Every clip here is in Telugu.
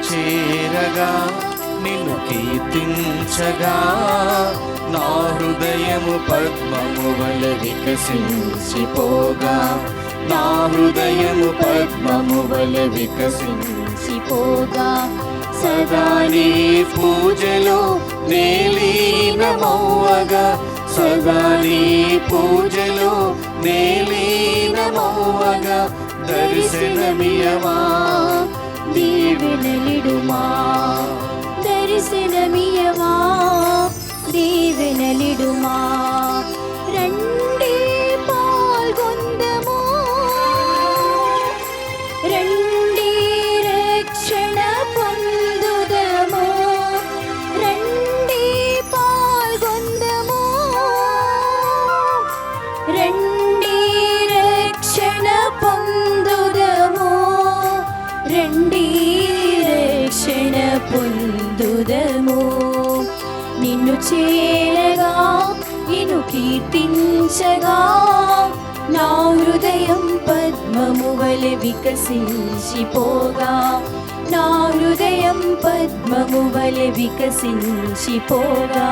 చేరగా నిన్ను కీర్తించగా నా హృదయము పద్మము వలె వికసించిపోగా, నా హృదయము పద్మము వలె వికసించిపోగా, సదా నీ పూజలో నీలీనమవ్వగా, సదా నీ పూజలో నీలీనమవ్వగా, దర్శనమియమా దీవెనలిడుమా, దర్శనమియమా దీవెనలిడుమా. రండి పాల్గొందము, రండి రక్షణ పొందుదము, రండి పాల్గొందము, రండి రక్షణ పొందుదము, రండి రక్షణ పొందుదము. నిన్ను చేరగా నిన్ను కీర్తించగా నా హృదయం పద్మము వలె వికసించిపోగా, నా హృదయం పద్మము వలె వికసించిపోగా.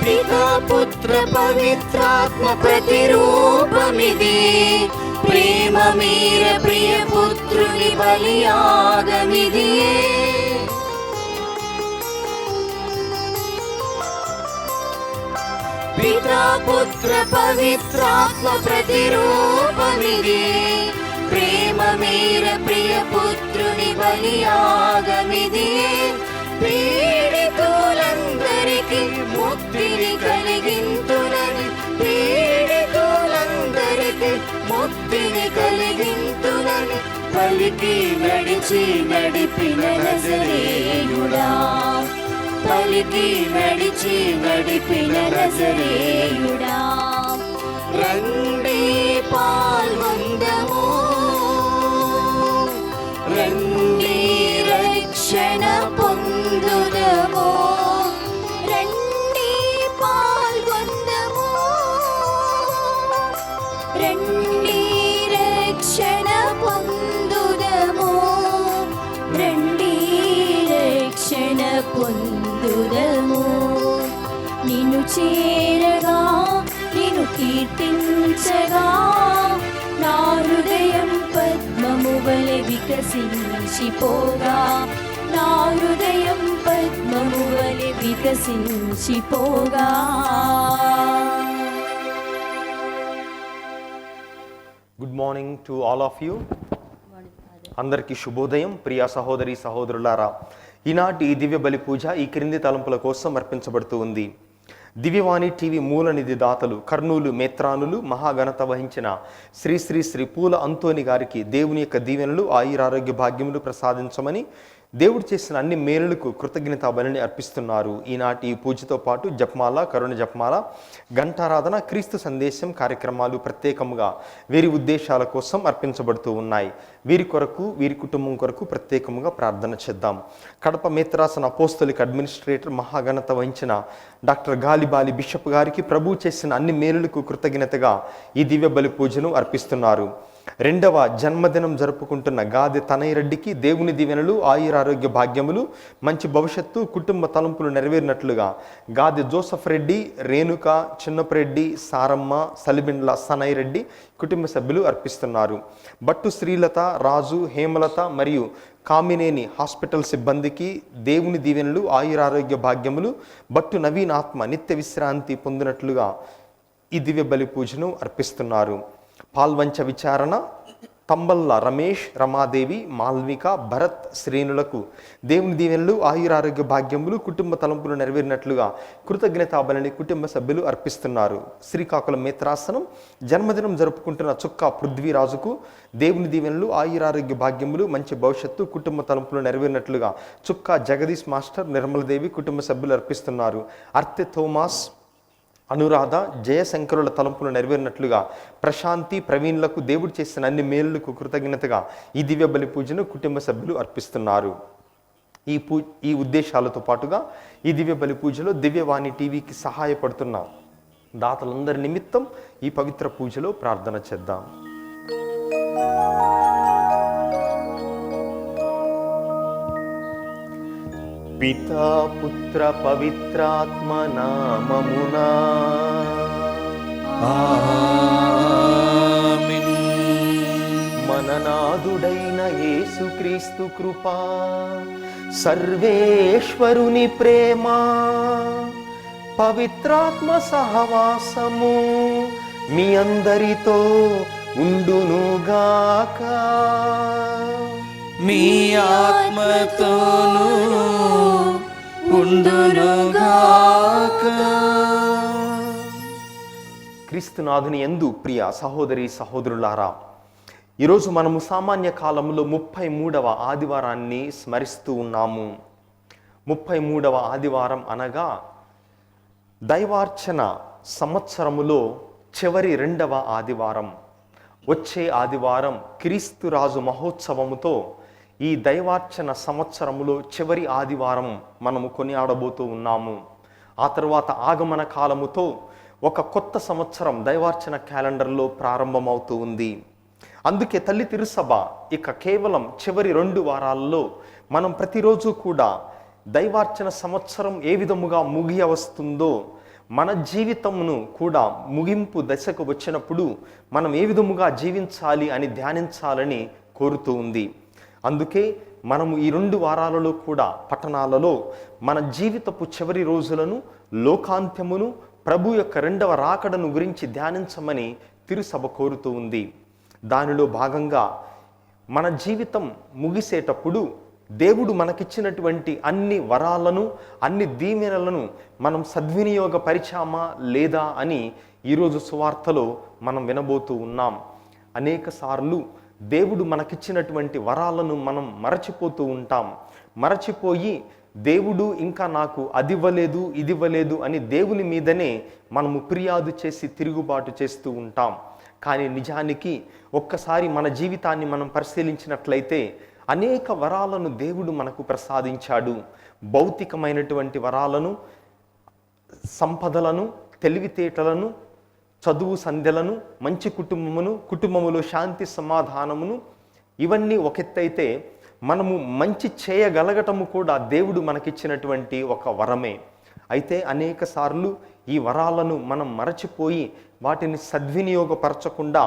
పితా పుత్ర పవిత్రాత్మ ప్రతిరూపమిది, ప్రేమ మీర ప్రియ పుత్రుని బలియాగమిది. పితా పుత్ర పవిత్రాత్మ ప్రతిరూపమిది, ప్రేమ మీర ప్రియ పుత్రుని బలియాగమిది. పీడితులందరికీ ముక్తిని కలిగింతునని, పీడితులందరికీ ముక్తిని కలిగింతునని పలికి నడిచి నడిపిన నజరేయుడా, పలికి నడిచి నడిపిన నజరేయుడా. రండి పాల్గొందము, రండి రక్షణ పొందుదము, రండి పాల్గొందము, రండి రక్షణ పొందుదము, రండి రక్షణ పొందుదము. నిన్ను చేరగా నిన్ను కీర్తించగా నా హృదయం పద్మము వలె వికసించిపోగా, నా హృదయం పద్మము వలె వికసించిపోగా. Good morning to all of you. అందరికీ శుభోదయం. ప్రియా సహోదరి సహోదరులారా, ఈనాటి ఈ దివ్య బలి పూజ ఈ క్రింది తలంపుల కోసం అర్పించబడుతూ ఉంది. దివ్యవాణి టీవీ మూల నిధి దాతలు కర్నూలు మేత్రానులు మహాఘనత వహించిన శ్రీ శ్రీ శ్రీ పూల అంతోని గారికి దేవుని యొక్క దీవెనలు ఆయురారోగ్య భాగ్యములు ప్రసాదించమని దేవుడు చేసిన అన్ని మేలులకు కృతజ్ఞతా బలిని అర్పిస్తున్నారు. ఈనాటి ఈ పూజతో పాటు జపమాల, కరుణ జపమాల, ఘంటారాధన, క్రీస్తు సందేశం కార్యక్రమాలు ప్రత్యేకంగా వీరి ఉద్దేశాల కోసం అర్పించబడుతూ ఉన్నాయి. వీరి కొరకు వీరి కుటుంబం కొరకు ప్రత్యేకంగా ప్రార్థన చేద్దాం. కడప మేత్రాసన అపోస్తలిక్ అడ్మినిస్ట్రేటర్ మహాఘనత వహించిన డాక్టర్ గాలిబాలి బిషప్ గారికి ప్రభు చేసిన అన్ని మేలులకు కృతజ్ఞతగా ఈ దివ్య బలి పూజను అర్పిస్తున్నారు. రెండవ జన్మదినం జరుపుకుంటున్న గాదె తనయ్య రెడ్డికి దేవుని దీవెనలు, ఆయురారోగ్య భాగ్యములు, మంచి భవిష్యత్తు, కుటుంబ తలంపులు నెరవేరినట్లుగా గాదె జోసఫ్ రెడ్డి, రేణుక, చిన్నపరెడ్డి, సారమ్మ, సలిబిండ్ల సనయ్య రెడ్డి కుటుంబ సభ్యులు అర్పిస్తున్నారు. బట్టు శ్రీలత, రాజు, హేమలత మరియు కామినేని హాస్పిటల్ సిబ్బందికి దేవుని దీవెనలు, ఆయురారోగ్య భాగ్యములు, బట్టు నవీన్ ఆత్మ నిత్య విశ్రాంతి పొందినట్లుగా ఈ దివ్య బలి పూజను అర్పిస్తున్నారు. పాల్వంచ విచారణ, తంబల్ల రమేష్, రమాదేవి, మాల్విక, భరత్ శ్రేణులకు దేవుని దీవెనలు, ఆయురారోగ్య భాగ్యములు, కుటుంబ తలంపులు నెరవేరినట్లుగా కృతజ్ఞతాబలిని కుటుంబ సభ్యులు అర్పిస్తున్నారు. శ్రీకాకుళం మేత్రాసనం జన్మదినం జరుపుకుంటున్న చుక్కా పృథ్వీరాజుకు దేవుని దీవెనలు, ఆయురారోగ్య భాగ్యములు, మంచి భవిష్యత్తు, కుటుంబ తలంపులు నెరవేరినట్లుగా చుక్కా జగదీష్ మాస్టర్, నిర్మలదేవి కుటుంబ సభ్యులు అర్పిస్తున్నారు. అర్తె థోమాస్, అనురాధ, జయశంకరుల తలంపులు నెరవేరినట్లుగా ప్రశాంతి, ప్రవీణ్లకు దేవుడు చేసిన అన్ని మేలులకు కృతజ్ఞతగా ఈ దివ్య బలి పూజను కుటుంబ సభ్యులు అర్పిస్తున్నారు. ఈ ఉద్దేశాలతో పాటుగా ఈ దివ్య బలి పూజలో దివ్యవాణి టీవీకి సహాయపడుతున్న దాతలందరి నిమిత్తం ఈ పవిత్ర పూజలో ప్రార్థన చేద్దాం. పితా పుత్ర పవిత్రాత్మ నామమునా ఆమేన్. మననాథుడైన యేసుక్రీస్తు కృపా, సర్వేశ్వరుని ప్రేమ, పవిత్రాత్మ సహవాసము మీ అందరితో ఉండునుగాక. మీ ఆత్మతోను ఉండునుగాక. క్రీస్తునాథుని యందు ప్రియ సహోదరి సహోదరులారా, ఈరోజు మనము సామాన్య కాలంలో 33వ ఆదివారాన్ని స్మరిస్తూ ఉన్నాము. 33వ ఆదివారం అనగా దైవార్చన సంవత్సరములో చివరి 2వ ఆదివారం. వచ్చే ఆదివారం క్రీస్తురాజు మహోత్సవముతో ఈ దైవార్చన సంవత్సరములో చివరి ఆదివారం మనము కొనియాడబోతూ ఉన్నాము. ఆ తర్వాత ఆగమన కాలముతో ఒక కొత్త సంవత్సరం దైవార్చన క్యాలెండర్లో ప్రారంభమవుతూ ఉంది. అందుకే తల్లి తిరుసభ ఇక కేవలం చివరి 2 వారాల్లో మనం ప్రతిరోజు కూడా దైవార్చన సంవత్సరం ఏ విధముగా ముగియవస్తుందో, మన జీవితమును కూడా ముగింపు దశకు వచ్చినప్పుడు మనం ఏ విధముగా జీవించాలి అని ధ్యానించాలని కోరుతూ ఉంది. అందుకే మనము ఈ 2 వారాలలో కూడా పట్టణాలలో మన జీవితపు చివరి రోజులను, లోకాంత్యమును, ప్రభు యొక్క 2వ రాకడను గురించి ధ్యానించమని తిరుసభ కోరుతూ ఉంది. దానిలో భాగంగా మన జీవితం ముగిసేటప్పుడు దేవుడు మనకిచ్చినటువంటి అన్ని వరాలను, అన్ని దీవెనలను మనం సద్వినియోగపరిచామా లేదా అని ఈరోజు సువార్తలో మనం వినబోతూ ఉన్నాం. అనేక సార్లు దేవుడు మనకిచ్చినటువంటి వరాలను మనం మరచిపోతూ ఉంటాం. మరచిపోయి దేవుడు ఇంకా నాకు అది ఇవ్వలేదు, ఇది ఇవ్వలేదు అని దేవుని మీదనే మనము ఫిర్యాదు చేసి తిరుగుబాటు చేస్తూ ఉంటాం. కానీ నిజానికి ఒక్కసారి మన జీవితాన్ని మనం పరిశీలించినట్లయితే అనేక వరాలను దేవుడు మనకు ప్రసాదించాడు. భౌతికమైనటువంటి వరాలను, సంపదలను, తెలివితేటలను, చదువు సంధ్యలను, మంచి కుటుంబములో శాంతి సమాధానమును, ఇవన్నీ ఒక ఎత్తైతే మనము మంచి చేయగలగటము కూడా దేవుడు మనకిచ్చినటువంటి ఒక వరమే. అయితే అనేక సార్లు ఈ వరాలను మనం మరచిపోయి వాటిని సద్వినియోగపరచకుండా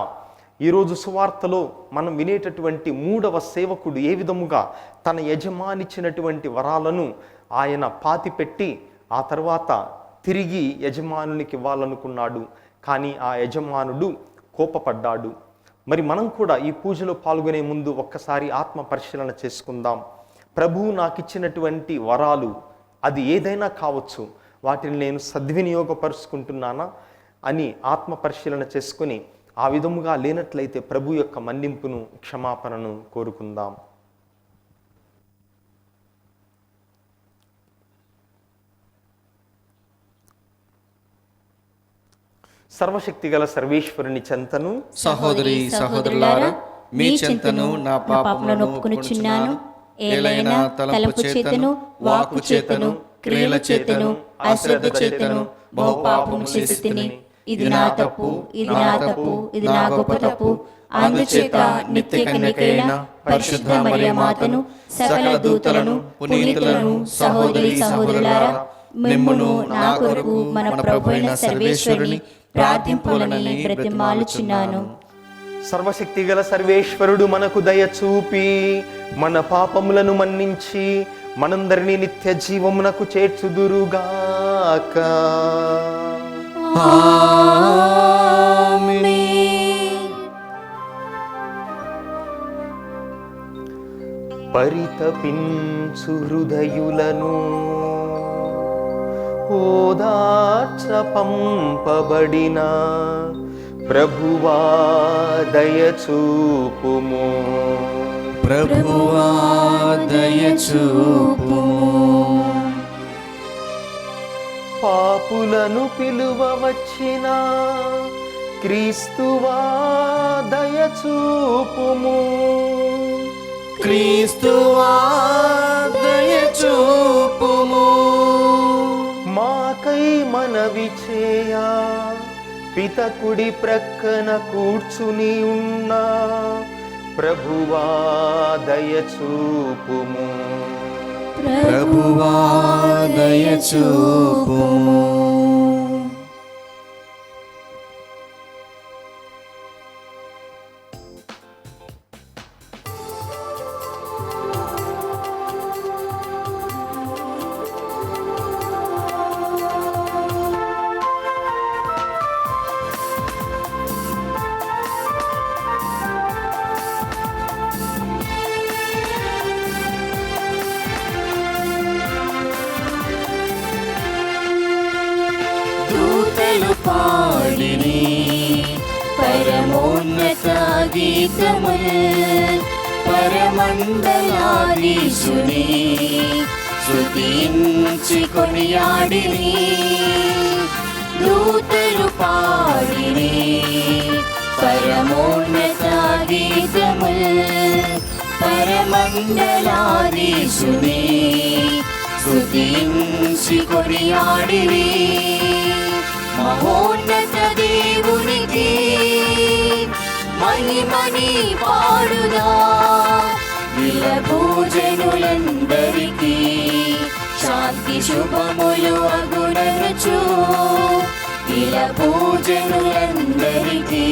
ఈరోజు సువార్తలో మనం వినేటటువంటి 3వ సేవకుడు ఏ విధముగా తన యజమానిచ్చినటువంటి వరాలను ఆయన పాతిపెట్టి ఆ తర్వాత తిరిగి యజమానునికి ఇవ్వాలనుకున్నాడు. కానీ ఆ యజమానుడు కోపపడ్డాడు. మరి మనం కూడా ఈ పూజలో పాల్గొనే ముందు ఒక్కసారి ఆత్మ పరిశీలన చేసుకుందాం. ప్రభువు నాకు ఇచ్చినటువంటి వరాలు అది ఏదైనా కావచ్చు, వాటిని నేను సద్వినియోగపరుచుకుంటున్నానా అని ఆత్మ పరిశీలన చేసుకుని ఆ విధముగా లేనట్లయితే ప్రభు యొక్క మన్నింపును, క్షమాపణను కోరుకుందాం. సర్వశక్తిగల సర్వేశ్వరుని చెంతను సహోదరి సహోదరులారా, మీ చెంతను నా పాపములను ఒప్పుకొనుచున్నాను. ఏలైనా తలంపు చేతను, వాక్కు చేతను, క్రియల చేతను, అశ్రద్ధ చేతను బహుపాపము చేసి తిని. ఇది నా తప్పు, ఇది నా తప్పు, ఇది నా గొప్ప తప్పు. అందుచేత నిత్య కన్యకైన పరిశుద్ధ మరియ మాతను, సకల దూతలను, పునీతులను, సహోదరి సహోదరులారా, మిమ్మును నా కొరకు మన ప్రభువైన సర్వేశ్వరుని ప్రార్థింపులని బ్రతిమాలుచున్నాను. సర్వశక్తి గల సర్వేశ్వరుడు మనకు దయ చూపి మన పాపములను మన్నించి మనందరినీ నిత్య జీవమునకు చేర్చుదురుగాక. పరితపించు హృదయులను ఓదార్చ పంపబడిన ప్రభువా దయచూపుము. ప్రభువా దయచూపుము. పాపులను పిలువ వచ్చిన క్రీస్తువా దయచూపుము. క్రీస్తువా దయచూపుము. మాకై మనవి చేయా పితకుడి ప్రక్కన కూర్చుని ఉన్న ప్రభువా దయచూపుము. ప్రభువా దయచూపుము. దూతలు పాడిని పరమోన్నత గీతముల్, పరమండలాధీశుని స్తుతించి కొనియాడిని. దూతలు పాడిని పరమోన్నత గీతముల్, పరమండలాధీశుని స్తుతించి కొనియాడిని. మహోన్నత దేవునికి మహిమని పాడుదా, ఇల భూజనులందరికీ శాంతి శుభములు అగుననుచు. ఇల భూజనులందరికీ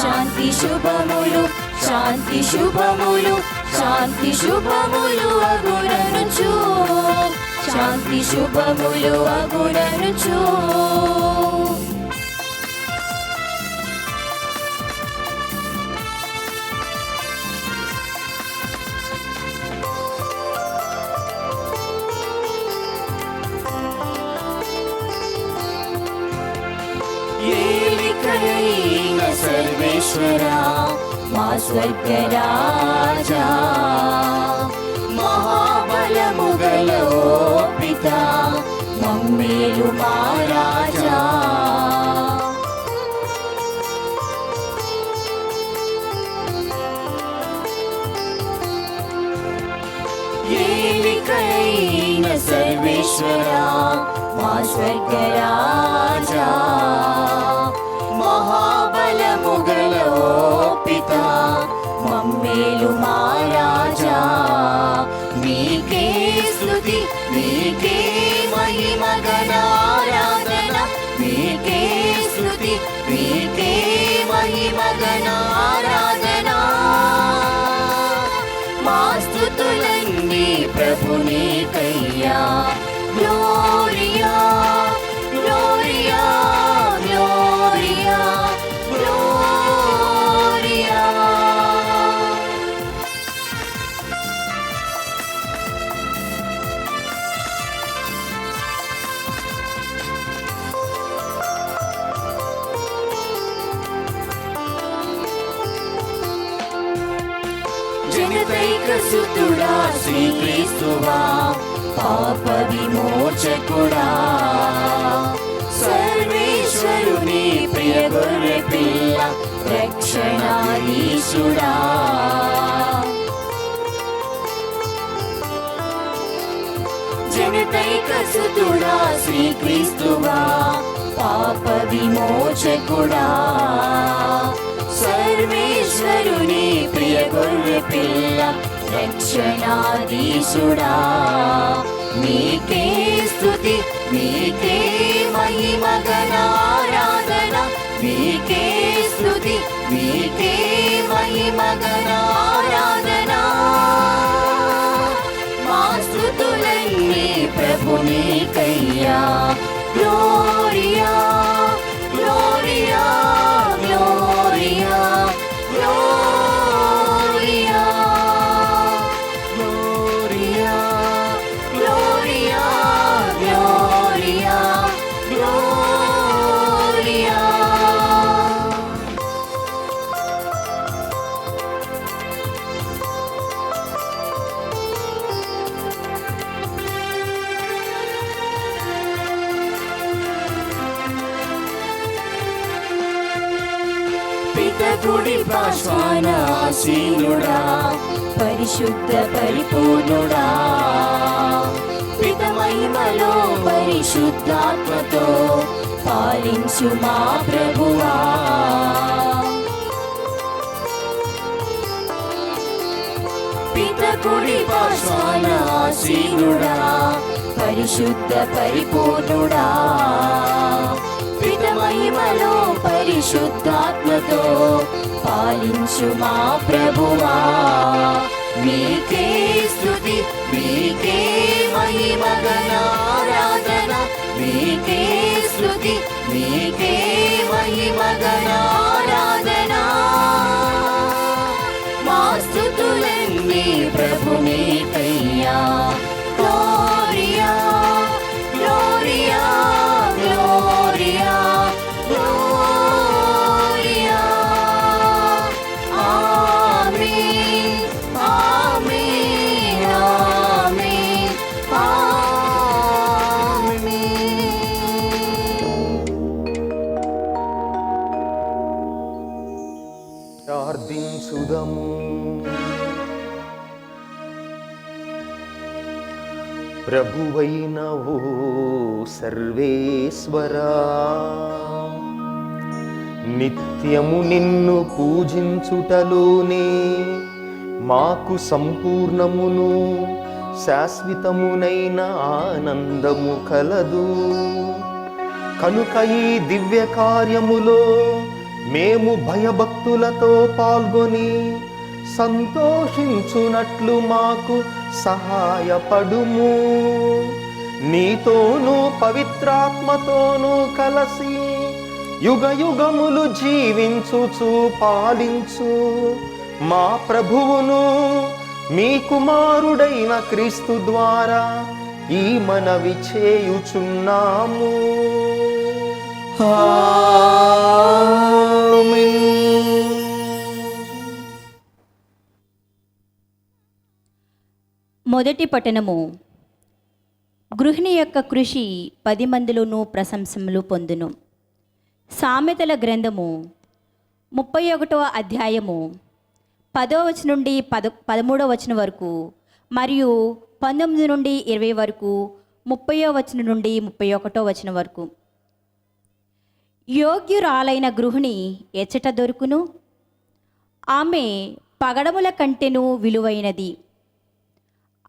శాంతి శుభములు, శాంతి శుభములు, శాంతి శుభములు అగుననుచు. శాంతి శుభములు అగుననుచు. ఏలికయైన సర్వేశ్వరా మా స్వర్గరాజా, మహాబలము గల ఓ పితా మమ్మేలు మా రాజా. ఏలికైన సర్వేశ్వరా మా స్వర్గరాజా, మహాబలము గల ఓ పితా మమ్మేలు మా రాజా. నీకే స్తుతి, నీకే మహిమ గణారాధన, నీకే స్తుతి, నీకే మహిమ గణారాధన. మా స్తుతులన్నీ ప్రభునికయ్యా. గ్లోరియా గ్లోరియా గ్లోరియా గ్లోరియా. జనతైక సుతుడా శ్రీక్రీస్తువా, పాప విమోచకుడా, సర్వేశ్వరుని ప్రియ గొర్రె పిల్ల, రక్షణాధీశుడా. జనతైక సుతుడా శ్రీక్రీస్తువా, పాప విమోచకుడా సర్వేశ్వరుని ప్రియ గొర్రె పిల్ల రక్షణాధీశుడా మీకే స్తుతి మీకే మహిమ ఘన ఆరాధన మీకే స్తుతి మీకే మహిమ ఘన ఆరాధన మా స్తుతులన్నీ ప్రభునికయ్యా గ్లోరియా గ్లోరియా గ్లోరియా గ్లోరియా గ్లోరియా గ్లోరియా గ్లోరియా గ్లోరియా పితకుడి పాశ్వాన ఆసీనుడా పరిశుద్ధ పరిపూర్ణుడా పిత మహిమలో పరిశుద్ధాత్మతో పాలించు మా ప్రభువా పితకుడి పాశ్వాన ఆసీనుడా పరిశుద్ధ పరిపూర్ణుడా పిత మహిమలో పరిశుద్ధాత్మతో పాలించు మా ప్రభువా మీకే స్తుతి మీకే మహిమ ఘన ఆరాధన మీకే స్తుతి మీకే మహిమ ఘన ఆరాధన మా స్తుతులన్నీ ప్రభునికయ్యా గ్లోరియా గ్లోరియా గ్లోరియా గ్లోరియా ఆమేన్ ఆమేన్ ఆమేన్ ఆమేన్. ప్రార్థించుదము. ప్రభువైన ఓ సర్వేశ్వరా నిత్యము నిన్ను పూజించుటలోనే మాకు సంపూర్ణమును శాశ్వతమునైన ఆనందము కలదు. కనుక ఈ దివ్య కార్యములో మేము భయభక్తులతో పాల్గొని సంతోషించునట్లు మాకు సహాయపడుము. నీతోనూ పవిత్రాత్మతోనూ కలసి యుగ యుగములు జీవించుచు పాలించు మా ప్రభువును మీ కుమారుడైన క్రీస్తు ద్వారా ఈ మనవి చేయుచున్నాము. మొదటి పఠనము. గృహిణి యొక్క కృషి 10 మందిలోనూ ప్రశంసలు పొందును. సామెతల గ్రంథము 31వ అధ్యాయము 10వ వచనం నుండి 13వ వచనం వరకు మరియు 19 నుండి 20 వరకు 30వ వచనం నుండి 31వ వచనం వరకు. యోగ్యురాలైన గృహిణి ఎచ్చట దొరుకును? ఆమె పగడముల కంటెను విలువైనది.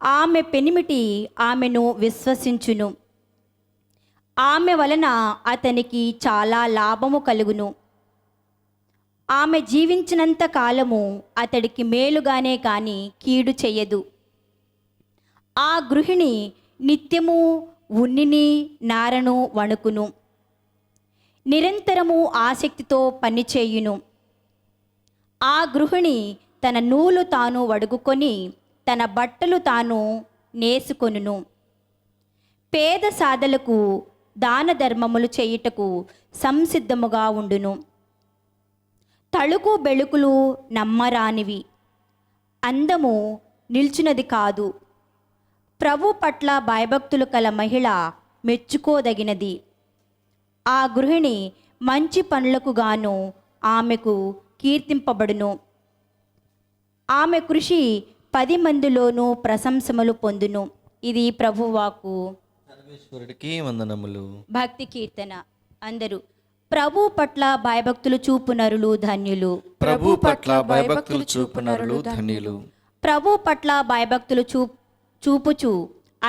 ఆమె పెనిమిటి ఆమెను విశ్వసించును. ఆమె వలన అతనికి చాలా లాభము కలుగును. ఆమె జీవించినంత కాలము అతడికి మేలుగానే కాని కీడు చెయ్యదు. ఆ గృహిణి నిత్యము ఉన్నిని నారను వణుకును. నిరంతరము ఆసక్తితో పనిచేయును. ఆ గృహిణి తన నూలు తాను వడుగుకొని తన బట్టలు తాను నేసుకొనును. పేద సాధలకు దాన ధర్మములు చేయుటకు సంసిద్ధముగా ఉండును. తళుకు బెళుకులు నమ్మరానివి. అందము నిల్చున్నది కాదు. ప్రభు పట్ల భయభక్తులు కల మహిళ మెచ్చుకోదగినది. ఆ గృహిణి మంచి పనులకు గాను ఆమెకు కీర్తింపబడును. ఆమె కృషి 10 మందిలోనూ ప్రశంసములు పొందును. ఇది ప్రభువాకు. సర్వేశ్వరుడికి వందనములు. భక్తి కీర్తన. అందరూ ప్రభు పట్ల భయభక్తులు చూపు నరులు ధన్యులు. ప్రభు పట్ల భయభక్తులు చూపు నరులు ధన్యులు. ప్రభు పట్ల భయభక్తులు చూపుచు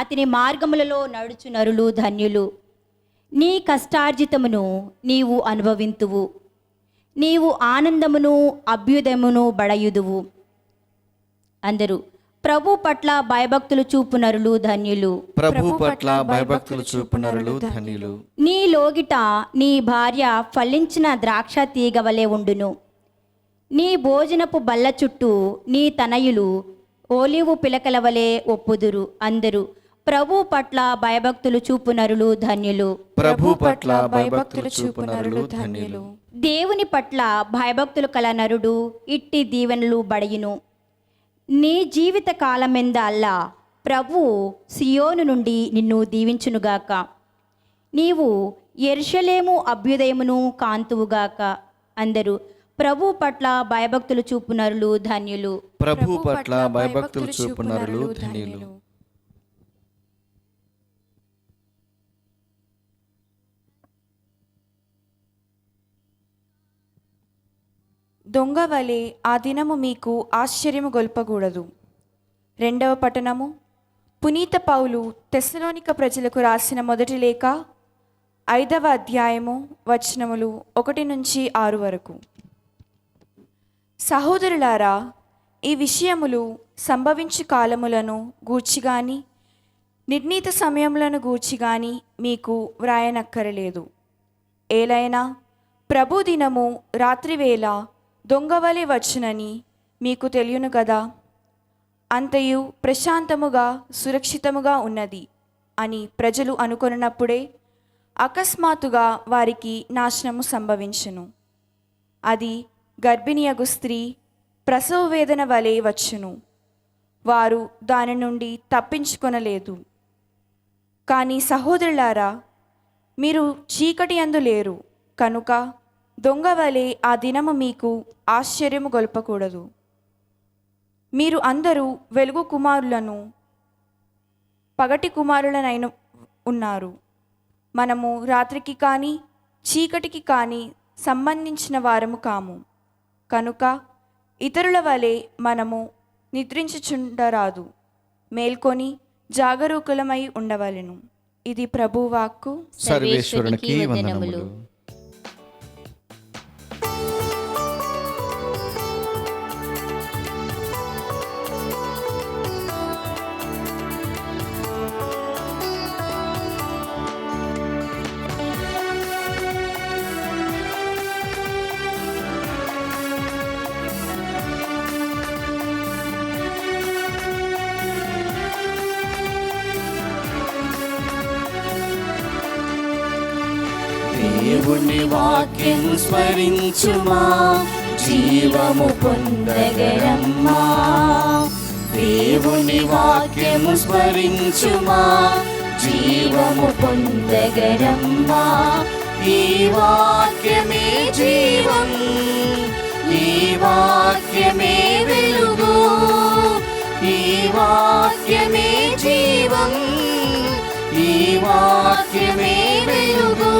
అతని మార్గములలో నడుచు నరులు ధన్యులు. నీ కష్టార్జితమును నీవు అనుభవింతువు, నీవు ఆనందమును అభ్యుదయమును బడయుదువు. అందరూ ప్రభు పట్ల భయభక్తులు చూపు నరులు ధన్యులు. ప్రభు పట్ల భయభక్తులు చూపు నరులు ధన్యులు. నీ లోగిట నీ భార్య ఫలించిన ద్రాక్ష తీగ వలె ఉండును. నీ భోజనపు బల్ల చుట్టూ నీ తనయులు ఓలివు పిలకల వలె ఒప్పుదురు. అందరూ ప్రభు పట్ల భయభక్తులు చూపు నరులు ధన్యులు. ప్రభు పట్ల భయభక్తులు చూపు నరులు ధన్యులు. దేవుని పట్ల భయభక్తులు కల నరుడు ఇట్టి దీవెనలు బడయును. నీ జీవిత కాలమెందల్లా ప్రభువు సియోను నుండి నిన్ను దీవించునుగాక. నీవు యెరూషలేము అభ్యుదయమును కాంతువుగాక. అందరూ ప్రభు పట్ల భయభక్తులు చూపు నరులు ధన్యులు. ప్రభు పట్ల భయభక్తులు చూపు నరులు ధన్యులు. దొంగ వలె ఆ దినము మీకు ఆశ్చర్యము గొల్పకూడదు. 2వ పట్టణము. పునీత పౌలు తెస్సలోనిక ప్రజలకు రాసిన మొదటి లేఖ 5వ అధ్యాయము వచనములు 1 నుంచి 6 వరకు. సహోదరులారా, ఈ విషయములు సంభవించు కాలములను గూర్చిగాని నిర్ణీత సమయములను గూర్చిగాని మీకు వ్రాయనక్కరలేదు. ఏలైనా ప్రభు దినము రాత్రివేళ దొంగవలె వచ్చునని మీకు తెలియను కదా. అంతయు ప్రశాంతముగా సురక్షితముగా ఉన్నది అని ప్రజలు అనుకొనున్నప్పుడే అకస్మాత్తుగా వారికి నాశనము సంభవించును. అది గర్భిణియగు స్త్రీ ప్రసవ వేదన వలె వచ్చును. వారు దాని నుండి తప్పించుకొనలేదు. కానీ సహోదరులారా, మీరు చీకటి యందు లేరు కనుక దొంగ వలె ఆ దినము మీకు ఆశ్చర్యము గొల్పకూడదు. మీరు అందరూ వెలుగు కుమారులను పగటి కుమారులనైన ఉన్నారు. మనము రాత్రికి కానీ చీకటికి కానీ సంబంధించిన వారము కాము. కనుక ఇతరుల వలె మనము నిద్రించుచుండరాదు, మేల్కొని జాగరూకులమై ఉండవలెను. ఇది ప్రభువాక్కు. సర్వేశ్వరునికి వందనములు. దేవుని వాక్యం స్మరించుమా, జీవము పొందగరమ్మా. దేవుని వాక్యం స్మరించుమా, జీవము పొందగరమ్మా. ఈ వాక్యమే జీవం, ఈ వాక్యమే వెలుగు, ఈ వాక్యమే జీవం, ఈ వాక్యమే వెలుగు.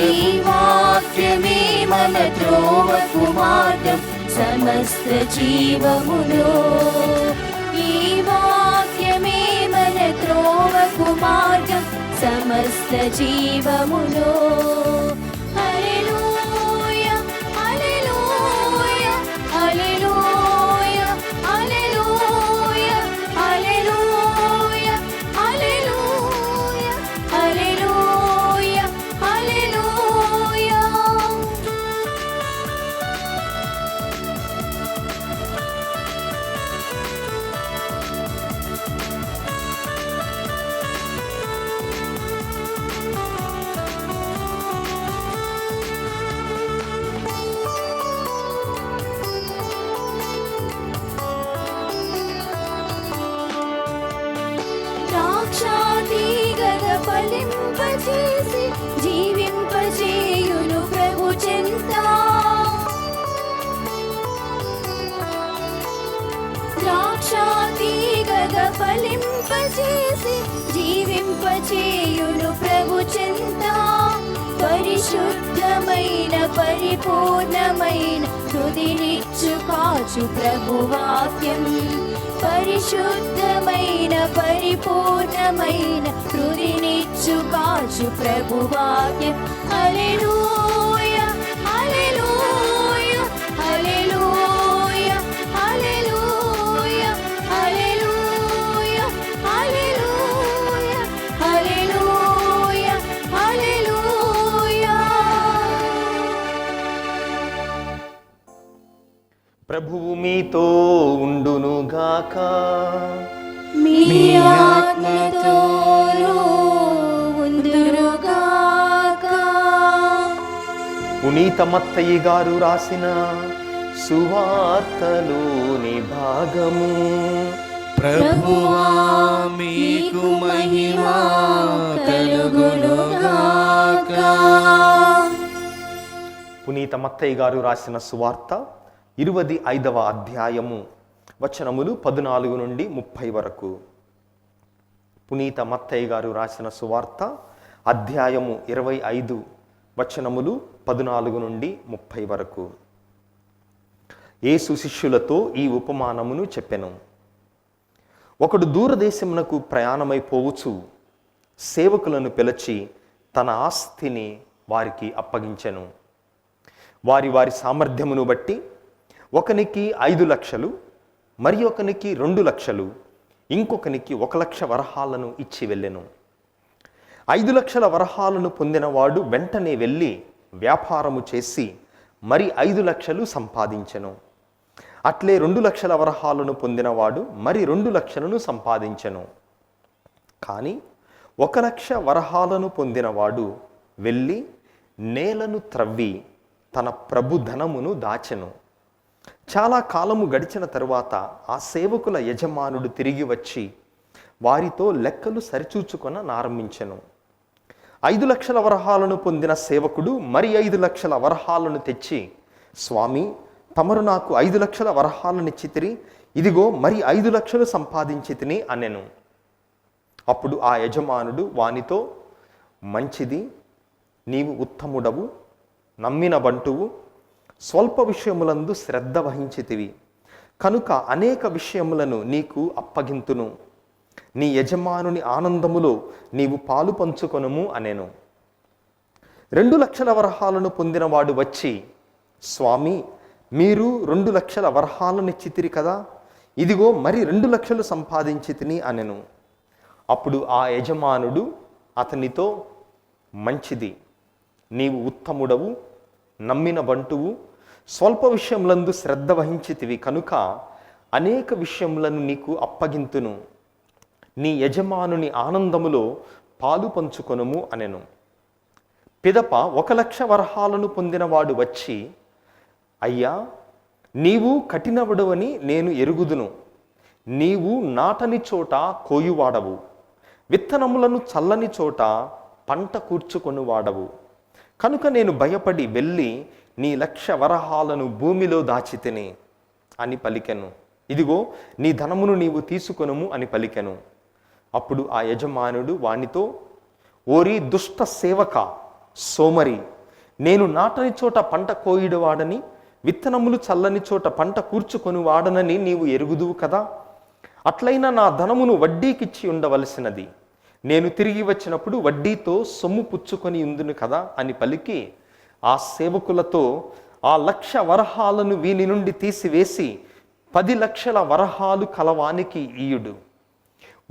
ఈ వాక్యమే మన త్రోవకు మార్గం సమస్త జీవములో. ఈ వాక్యమే మన త్రోవకు మార్గం సమస్త జీవములో. హల్లెలూయా, హల్లెలూయా, హల్లెలూయా, హల్లెలూయా, హల్లెలూయా, హల్లెలూయా, హల్లెలూయా, హల్లెలూయా. ద్రాక్షాతీగల ఫలింపచేసి జీవింపచేయును ప్రభు చెంత. ద్రాక్షాతీగల ఫలింపచేసి జీవింపచేయును ప్రభు చెంత. పరిశుద్ధమైన పరిపూర్ణమైన హృదినిచ్చు కాచు ప్రభువాక్యం. పరిశుద్ధమైన పరిపూర్ణమైన హృదినిచ్చు కాచు ప్రభువాక్యం. హల్లెలూయా హల్లెలూయా హల్లెలూయా హల్లెలూయా హల్లెలూయా హల్లెలూయా హల్లెలూయా హల్లెలూయా. ప్రభువు మీతో ఉండునుగాక. మీ ఆత్మతోనూ ఉందురుగాక. పునీత మత్తయి గారు రాసిన సువార్తలోని భాగము. ప్రభువా మీకు మహిమ కలుగునుగాక. పునీత మత్తయి గారు రాసిన సువార్త 25వ అధ్యాయము వచనములు 14 నుండి 30 వరకు. పునీత మత్తయి గారు రాసిన సువార్త అధ్యాయము 25 వచనములు 14 నుండి 30 వరకు. యేసు శిష్యులతో ఈ ఉపమానమును చెప్పెను. ఒకడు దూరదేశమునకు ప్రయాణమైపోవచ్చు సేవకులను పిలిచి తన ఆస్తిని వారికి అప్పగించెను. వారి వారి సామర్థ్యమును బట్టి ఒకనికి 5 లక్షలు, మరి ఒకనికి 2 లక్షలు, ఇంకొకనికి 1 లక్ష వరహాలను ఇచ్చి వెళ్ళెను. 5 లక్షల వరహాలను పొందినవాడు వెంటనే వెళ్ళి వ్యాపారము చేసి మరి 5 లక్షలు సంపాదించెను. అట్లే 2 లక్షల వరహాలను పొందినవాడు మరి 2 లక్షలను సంపాదించెను. కానీ 1 లక్ష వరహాలను పొందినవాడు వెళ్ళి నేలను త్రవ్వి తన ప్రభు ధనమును దాచెను. చాలా కాలము గడిచిన తరువాత ఆ సేవకుల యజమానుడు తిరిగి వచ్చి వారితో లెక్కలు సరిచూచుకొనారంభించెను. 5 లక్షల వరహాలను పొందిన సేవకుడు మరి 5 లక్షల వరహాలను తెచ్చి, స్వామి, తమరు నాకు 5 లక్షల వరహాలనిచ్చితిరి, ఇదిగో మరి 5 లక్షలు సంపాదించితిని అనెను. అప్పుడు ఆ యజమానుడు వానితో, మంచిది, నీవు ఉత్తముడవు, నమ్మిన బంటువు, స్వల్ప విషయములందు శ్రద్ధ వహించితివి, కనుక అనేక విషయములను నీకు అప్పగింతును, నీ యజమానుని ఆనందములో నీవు పాలు పంచుకొనుము అనెను. 2 లక్షల వరహాలను పొందినవాడు వచ్చి, స్వామి, మీరు 2 లక్షల వరహాలనిచ్చితిరి కదా, ఇదిగో మరి 2 లక్షలు సంపాదించితిని అనెను. అప్పుడు ఆ యజమానుడు అతనితో, మంచిది, నీవు ఉత్తముడవు, నమ్మిన బంటువు, స్వల్ప విషయములందు శ్రద్ధ వహించితివి కనుక అనేక విషయములను నీకు అప్పగింతును, నీ యజమానుని ఆనందములో పాలు పంచుకొనుము అనెను. పిదప 1 లక్ష వరహాలను పొందినవాడు వచ్చి, అయ్యా, నీవు కఠినవడవని నేను ఎరుగుదును, నీవు నాటని చోట కోయువాడవు, విత్తనములను చల్లని చోట పంట కూర్చుకొనువాడవు, కనుక నేను భయపడి వెళ్ళి నీ 1 లక్ష వరహాలను భూమిలో దాచితిని అని పలికెను. ఇదిగో నీ ధనమును నీవు తీసుకొనుము అని పలికెను. అప్పుడు ఆ యజమానుడు వానితో, ఓరి దుష్ట సేవక, సోమరి, నేను నాటని చోట పంట కోయుడువాడని, విత్తనములు చల్లని చోట పంట కూర్చుకొని వాడనని నీవు ఎరుగుదువు కదా, అట్లయినా నా ధనమును వడ్డీకిచ్చి ఉండవలసినది, నేను తిరిగి వచ్చినప్పుడు వడ్డీతో సొమ్ము పుచ్చుకొని ఉందును కదా అని పలికి ఆ సేవకులతో, ఆ 1 లక్ష వరహాలను వీని నుండి తీసివేసి 10 లక్షల వరహాలు కలవానికి ఇయ్యుడు,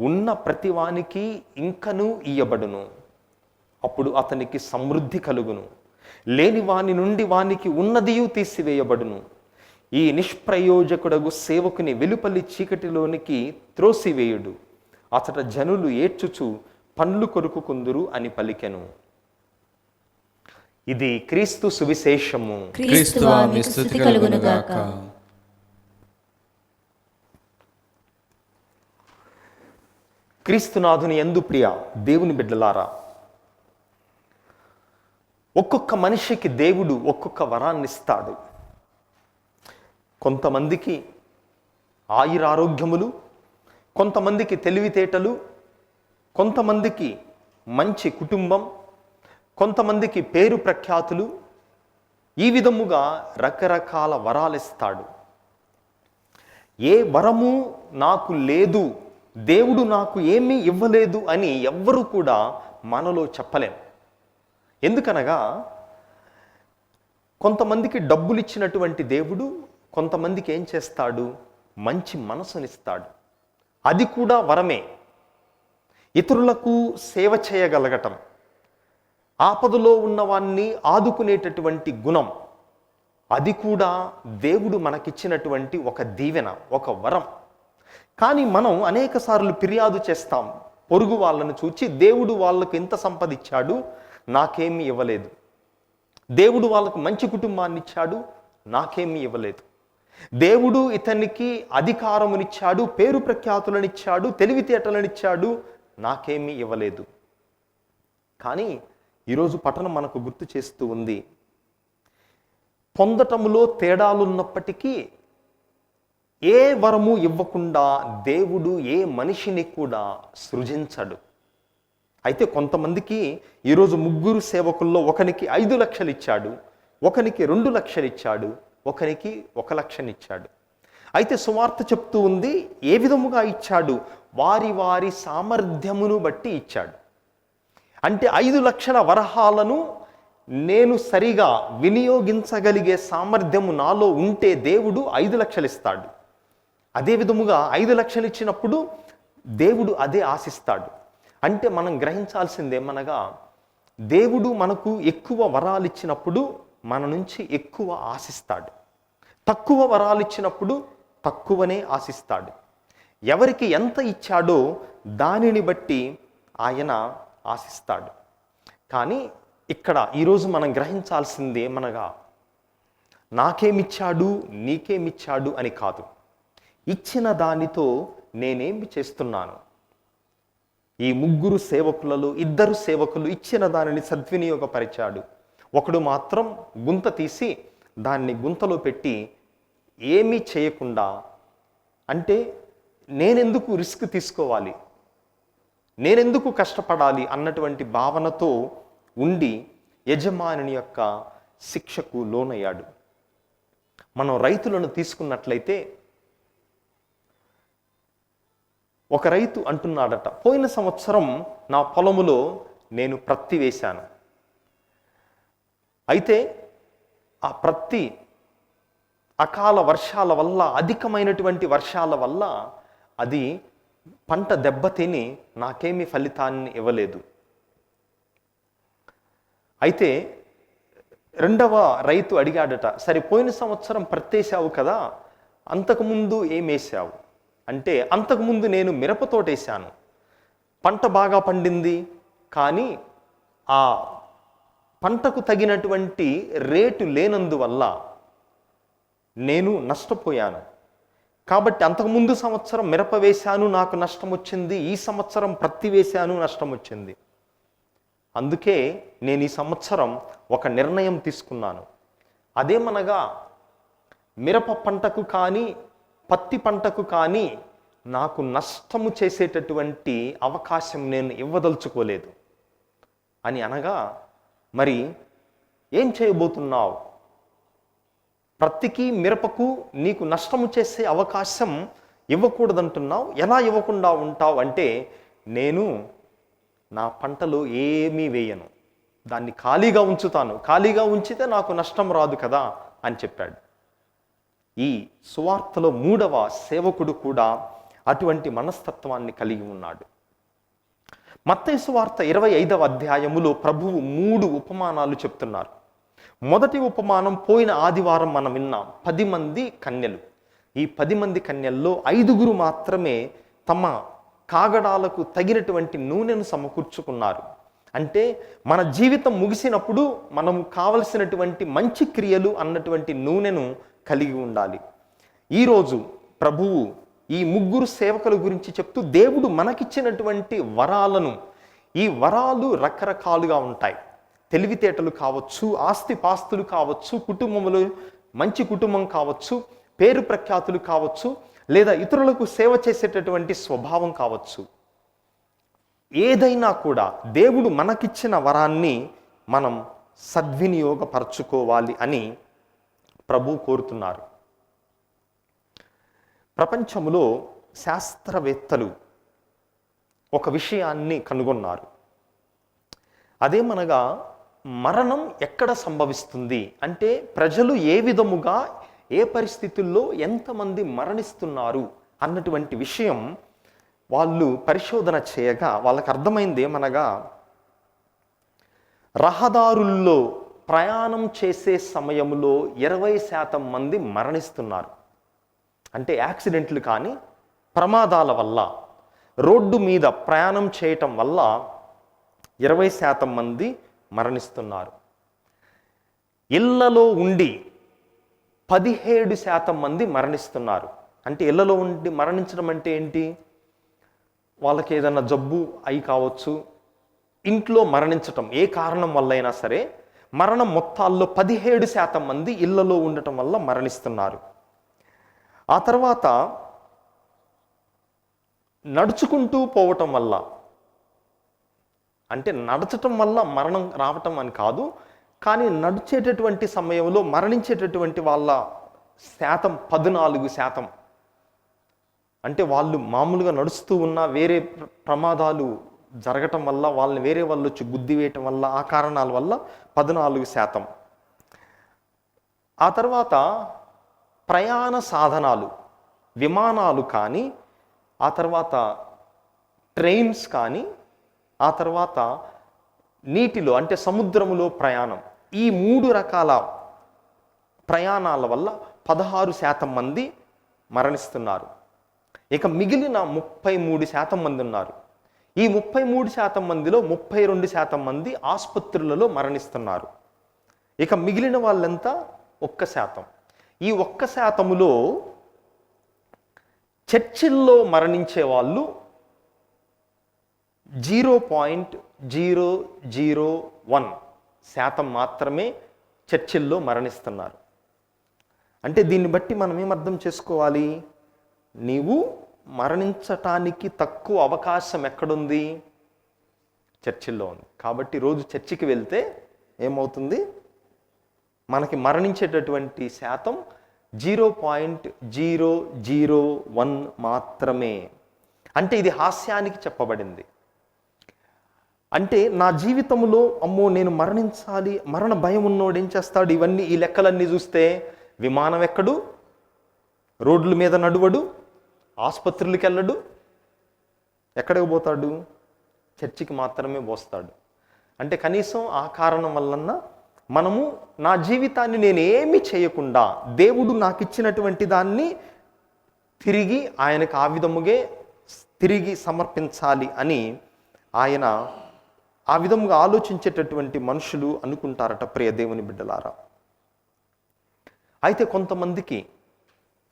ఉన్న ప్రతివానికి ఇంకనూ ఇయ్యబడును, అప్పుడు అతనికి సమృద్ధి కలుగును, లేని వాని నుండి వానికి ఉన్నదియు తీసివేయబడును. ఈ నిష్ప్రయోజకుడగు సేవకుని వెలుపలి చీకటిలోనికి త్రోసివేయుడు, అతట జనులు ఏడ్చుచు పండ్లు కొరుకుకుందురు అని పలికెను. ఇది క్రీస్తు సువిశేషము. క్రీస్తువా మీకు స్తుతి కలుగునుగాక. క్రీస్తునాథుని యందు ప్రియ దేవుని బిడ్డలారా, ఒక్కొక్క మనిషికి దేవుడు ఒక్కొక్క వరాన్ని ఇస్తాడు. కొంతమందికి ఆయురారోగ్యములు, కొంతమందికి తెలివితేటలు, కొంతమందికి మంచి కుటుంబం, కొంతమందికి పేరు ప్రఖ్యాతులు, ఈ విధముగా రకరకాల వరాలిస్తాడు. ఏ వరము నాకు లేదు, దేవుడు నాకు ఏమీ ఇవ్వలేదు అని ఎవ్వరూ కూడా మనలో చెప్పలేం. ఎందుకనగా కొంతమందికి డబ్బులు ఇచ్చినటువంటి దేవుడు కొంతమందికి ఏం చేస్తాడు, మంచి మనసునిస్తాడు. అది కూడా వరమే. ఇతరులకు సేవ చేయగలగటం, ఆపదలో ఉన్నవాన్ని ఆదుకునేటటువంటి గుణం, అది కూడా దేవుడు మనకిచ్చినటువంటి ఒక దీవెన, ఒక వరం. కానీ మనం అనేక సార్లు ఫిర్యాదు చేస్తాం పొరుగు వాళ్ళను చూచి, దేవుడు వాళ్ళకు ఎంత సంపద ఇచ్చాడు, నాకేమీ ఇవ్వలేదు. దేవుడు వాళ్ళకు మంచి కుటుంబాన్ని ఇచ్చాడు, నాకేమీ ఇవ్వలేదు. దేవుడు ఇతనికి అధికారమునిచ్చాడు, పేరు ప్రఖ్యాతులనిచ్చాడు, తెలివితేటలనిచ్చాడు, నాకేమీ ఇవ్వలేదు. కానీ ఈరోజు పఠనం మనకు గుర్తు చేస్తూ ఉంది, పొందటములో తేడాలున్నప్పటికీ ఏ వరము ఇవ్వకుండా దేవుడు ఏ మనిషిని కూడా సృజించడు. అయితే కొంతమందికి ఈరోజు 3 సేవకుల్లో ఒకనికి 5 లక్షలు ఇచ్చాడు, ఒకనికి 2 లక్షలు ఇచ్చాడు, ఒకనికి 1 లక్షని ఇచ్చాడు. అయితే సువార్త చెప్తూ ఉంది, ఏ విధముగా ఇచ్చాడు, వారి వారి సామర్థ్యమును బట్టి ఇచ్చాడు. అంటే 5 లక్షల వరహాలను నేను సరిగా వినియోగించగలిగే సామర్థ్యము నాలో ఉంటే దేవుడు 5 లక్షలు ఇస్తాడు. అదే విధముగా 5 లక్షలు ఇచ్చినప్పుడు దేవుడు అదే ఆశిస్తాడు. అంటే మనం గ్రహించాల్సిందేమనగా, దేవుడు మనకు ఎక్కువ వరాలు ఇచ్చినప్పుడు మన నుంచి ఎక్కువ ఆశిస్తాడు, తక్కువ వరాలు ఇచ్చినప్పుడు తక్కువనే ఆశిస్తాడు. ఎవరికి ఎంత ఇచ్చాడో దానిని బట్టి ఆయన ఆశిస్తాడు. కానీ ఇక్కడ ఈరోజు మనం గ్రహించాల్సిందేమనగా, నాకేమిచ్చాడు నీకేమిచ్చాడు అని కాదు, ఇచ్చిన దానితో నేనేమి చేస్తున్నాను. ఈ 3 సేవకులలో 2 సేవకులు ఇచ్చిన దానిని సద్వినియోగపరిచాడు. ఒకడు మాత్రం గుంత తీసి దాన్ని గుంతలో పెట్టి ఏమీ చేయకుండా, అంటే నేనెందుకు రిస్క్ తీసుకోవాలి, నేనెందుకు కష్టపడాలి అన్నటువంటి భావనతో ఉండి యజమాని యొక్క శిక్షకు లోనయ్యాడు. మనం రైతులను తీసుకున్నట్లయితే, ఒక రైతు అంటున్నాడట, పోయిన సంవత్సరం నా పొలములో నేను ప్రత్తి వేశాను. అయితే ఆ ప్రత్తి అకాల వర్షాల వల్ల, అధికమైనటువంటి వర్షాల వల్ల అది పంట దెబ్బతిని నాకేమీ ఫలితాన్ని ఇవ్వలేదు. అయితే రెండవ రైతు అడిగాడట, సరే పోయిన సంవత్సరం ప్రత్తేసావు కదా, అంతకుముందు ఏమేసావు అంటే, అంతకుముందు నేను మిరపతోటేశాను, పంట బాగా పండింది, కానీ ఆ పంటకు తగినటువంటి రేటు లేనందువల్ల నేను నష్టపోయాను. కాబట్టి అంతకుముందు సంవత్సరం మిరప వేశాను, నాకు నష్టం వచ్చింది, ఈ సంవత్సరం ప్రత్తి వేశాను, నష్టం వచ్చింది. అందుకే నేను ఈ సంవత్సరం ఒక నిర్ణయం తీసుకున్నాను. అదేమనగా, మిరప పంటకు కానీ పత్తి పంటకు కానీ నాకు నష్టము చేసేటటువంటి అవకాశం నేను ఇవ్వదలుచుకోలేదు అని అనగా, మరి ఏం చేయబోతున్నావు? ప్రత్తికి మిరపకు నీకు నష్టము చేసే అవకాశం ఇవ్వకూడదంటున్నావు, ఎలా ఇవ్వకుండా ఉంటావు అంటే, నేను నా పంటలో ఏమీ వేయను, దాన్ని ఖాళీగా ఉంచుతాను, ఖాళీగా ఉంచితే నాకు నష్టం రాదు కదా అని చెప్పాడు. ఈ సువార్తలో 3వ సేవకుడు కూడా అటువంటి మనస్తత్వాన్ని కలిగి ఉన్నాడు. మత్తయి సువార్త 25వ అధ్యాయములో ప్రభువు 3 ఉపమానాలు చెప్తున్నారు. మొదటి ఉపమానం పోయిన ఆదివారం మనం విన్నాం, 10 మంది కన్యలు. ఈ 10 మంది కన్యల్లో 5 మాత్రమే తమ కాగడాలకు తగినటువంటి నూనెను సమకూర్చుకున్నారు. అంటే మన జీవితం ముగిసినప్పుడు మనము కావలసినటువంటి మంచి క్రియలు అన్నటువంటి నూనెను కలిగి ఉండాలి. ఈరోజు ప్రభువు ఈ 3 సేవకుల గురించి చెప్తూ, దేవుడు మనకిచ్చినటువంటి వరాలను, ఈ వరాలు రకరకాలుగా ఉంటాయి. తెలివితేటలు కావచ్చు, ఆస్తిపాస్తులు కావచ్చు, కుటుంబములు మంచి కుటుంబం కావచ్చు, పేరు ప్రఖ్యాతులు కావచ్చు, లేదా ఇతరులకు సేవ చేసేటటువంటి స్వభావం కావచ్చు. ఏదైనా కూడా దేవుడు మనకిచ్చిన వరాన్ని మనం సద్వినియోగపరచుకోవాలి అని ప్రభు కోరుతున్నారు. ప్రపంచంలో శాస్త్రవేత్తలు ఒక విషయాన్ని కనుగొన్నారు. అదేమనగా మరణం ఎక్కడ సంభవిస్తుంది అంటే ప్రజలు ఏ విధముగా ఏ పరిస్థితుల్లో ఎంతమంది మరణిస్తున్నారు అన్నటువంటి విషయం వాళ్ళు పరిశోధన చేయగా వాళ్ళకి అర్థమైంది ఏమనగా రహదారుల్లో ప్రయాణం చేసే సమయంలో 20% మంది మరణిస్తున్నారు. అంటే యాక్సిడెంట్లు కానీ ప్రమాదాల వల్ల రోడ్డు మీద ప్రయాణం చేయటం వల్ల 20% మంది మరణిస్తున్నారు. ఇళ్లలో ఉండి 17% మంది మరణిస్తున్నారు. అంటే ఇళ్లలో ఉండి మరణించడం అంటే ఏంటి? వాళ్ళకి ఏదైనా జబ్బు అయి కావచ్చు, ఇంట్లో మరణించటం ఏ కారణం వల్ల అయినా సరే మరణం మొత్తాల్లో 17% మంది ఇళ్లలో ఉండటం వల్ల మరణిస్తున్నారు. ఆ తర్వాత నడుచుకుంటూ పోవటం వల్ల, అంటే నడచటం వల్ల మరణం రావటం అని కాదు, కానీ నడిచేటటువంటి సమయంలో మరణించేటటువంటి వాళ్ళ శాతం 14%. అంటే వాళ్ళు మామూలుగా నడుస్తూ ఉన్న వేరే ప్రమాదాలు జరగటం వల్ల, వాళ్ళని వేరే వాళ్ళు వచ్చి గుద్ది వేయటం వల్ల, ఆ కారణాల వల్ల 14%. ఆ తర్వాత ప్రయాణ సాధనాలు, విమానాలు కానీ, ఆ తర్వాత ట్రైన్స్ కానీ, ఆ తర్వాత నీటిలో అంటే సముద్రములో ప్రయాణం, ఈ 3 రకాల ప్రయాణాల వల్ల 16% మంది మరణిస్తున్నారు. ఇక మిగిలిన 33% మంది ఉన్నారు. ఈ 33% మందిలో 32% మంది ఆసుపత్రులలో మరణిస్తున్నారు. ఇక మిగిలిన వాళ్ళంతా 1%. ఈ 1%లో చర్చిల్లో మరణించే వాళ్ళు 0.001% మాత్రమే చర్చిల్లో మరణిస్తున్నారు. అంటే దీన్ని బట్టి మనం ఏమర్థం చేసుకోవాలి? నీవు మరణించటానికి తక్కువ అవకాశం ఎక్కడుంది? చర్చిల్లో ఉంది. కాబట్టి రోజు చర్చికి వెళ్తే ఏమవుతుంది? మనకి మరణించేటటువంటి శాతం 0.001 మాత్రమే. అంటే ఇది హాస్యానికి చెప్పబడింది. అంటే నా జీవితంలో అమ్మో నేను మరణించాలి, మరణ భయం ఉన్నోడు ఏం చేస్తాడు? ఇవన్నీ ఈ లెక్కలన్నీ చూస్తే విమానం ఎక్కడు, రోడ్ల మీద నడువడు, ఆసుపత్రులకు వెళ్ళడు, ఎక్కడికి పోతాడు? చర్చికి మాత్రమే పోస్తాడు. అంటే కనీసం ఆ కారణం వలన మనము నా జీవితాన్ని నేనేమి చేయకుండా దేవుడు నాకు ఇచ్చినటువంటి దాన్ని తిరిగి ఆయనకు ఆ విధముగే తిరిగి సమర్పించాలి అని ఆయన ఆ విధముగా ఆలోచించేటటువంటి మనుషులు అనుకుంటారట ప్రియ దేవుని బిడ్డలారా. అయితే కొంతమందికి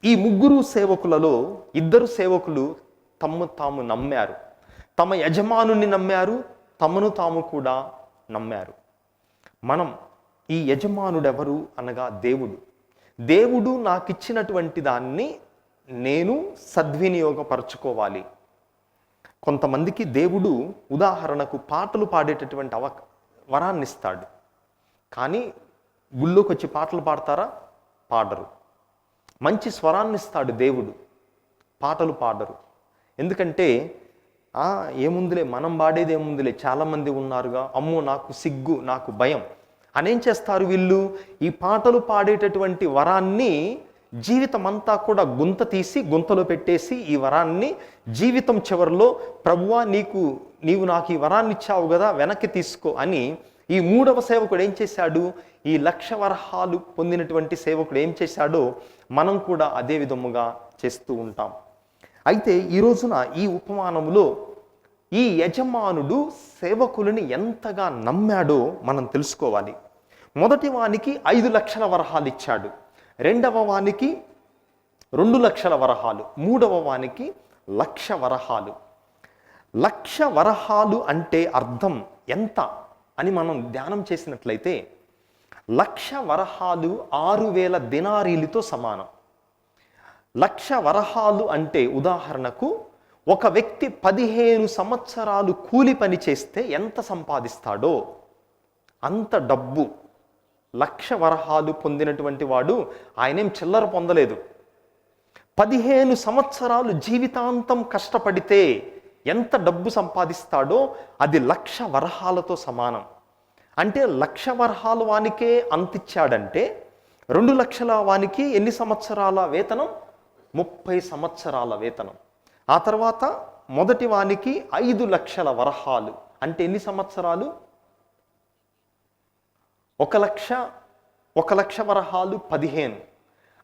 ఈ 3 సేవకులలో 2 సేవకులు తమ్ము తాము నమ్మారు, తమ యజమానుని నమ్మారు, తమను తాము కూడా నమ్మారు. మనం ఈ యజమానుడెవరు అనగా దేవుడు. దేవుడు నాకు ఇచ్చినటువంటి దాన్ని నేను సద్వినియోగపరచుకోవాలి. కొంతమందికి దేవుడు ఉదాహరణకు పాటలు పాడేటటువంటి వరాన్ని ఇస్తాడు. కానీ గుళ్ళోకి వచ్చి పాటలు పాడతారా? పాడరు. మంచి స్వరాన్ని ఇస్తాడు దేవుడు, పాటలు పాడరు. ఎందుకంటే ఏముందిలే, మనం పాడేది ఏముందిలే, చాలామంది ఉన్నారుగా, అమ్మో నాకు సిగ్గు, నాకు భయం అనేం చేస్తారు వీళ్ళు? ఈ పాటలు పాడేటటువంటి వరాన్ని జీవితం అంతా కూడా గుంత తీసి గుంతలో పెట్టేసి ఈ వరాన్ని జీవితం చివరిలో ప్రభువా నీవు నాకు ఈ వరాన్ని ఇచ్చావు కదా, వెనక్కి తీసుకో అని ఈ 3వ సేవకుడు ఏం చేశాడు? ఈ 1,00,000 వరహాలు పొందినటువంటి సేవకుడు ఏం చేశాడో మనం కూడా అదే విధముగా చేస్తూ ఉంటాం. అయితే ఈ రోజున ఈ ఉపమానములో ఈ యజమానుడు సేవకులని ఎంతగా నమ్మాడో మనం తెలుసుకోవాలి. మొదటి వానికి 5,00,000 వరహాలు ఇచ్చాడు, రెండవ వానికి 2,00,000 వరహాలు, మూడవ వానికి 1,00,000 వరహాలు. 1,00,000 వరహాలు అంటే అర్థం ఎంత అని మనం ధ్యానం చేసినట్లయితే 1,00,000 వరహాలు 6,000 దినారీలతో సమానం. 1,00,000 వరహాలు అంటే ఉదాహరణకు ఒక వ్యక్తి 15 సంవత్సరాలు కూలి పని చేస్తే ఎంత సంపాదిస్తాడో అంత డబ్బు 1,00,000 వరహాలు పొందినటువంటి వాడు ఆయనేం చిల్లర పొందలేదు. 15 సంవత్సరాలు జీవితాంతం కష్టపడితే ఎంత డబ్బు సంపాదిస్తాడో అది 1,00,000 వరహాలతో సమానం. అంటే 1,00,000 వరహాలు వానికే అంతిచ్చాడంటే 2,00,000 వానికి ఎన్ని సంవత్సరాల వేతనం? 30 సంవత్సరాల వేతనం. ఆ తర్వాత మొదటి వానికి 5,00,000 వరహాలు అంటే ఎన్ని సంవత్సరాలు? 1,00,000 వరహాలు 15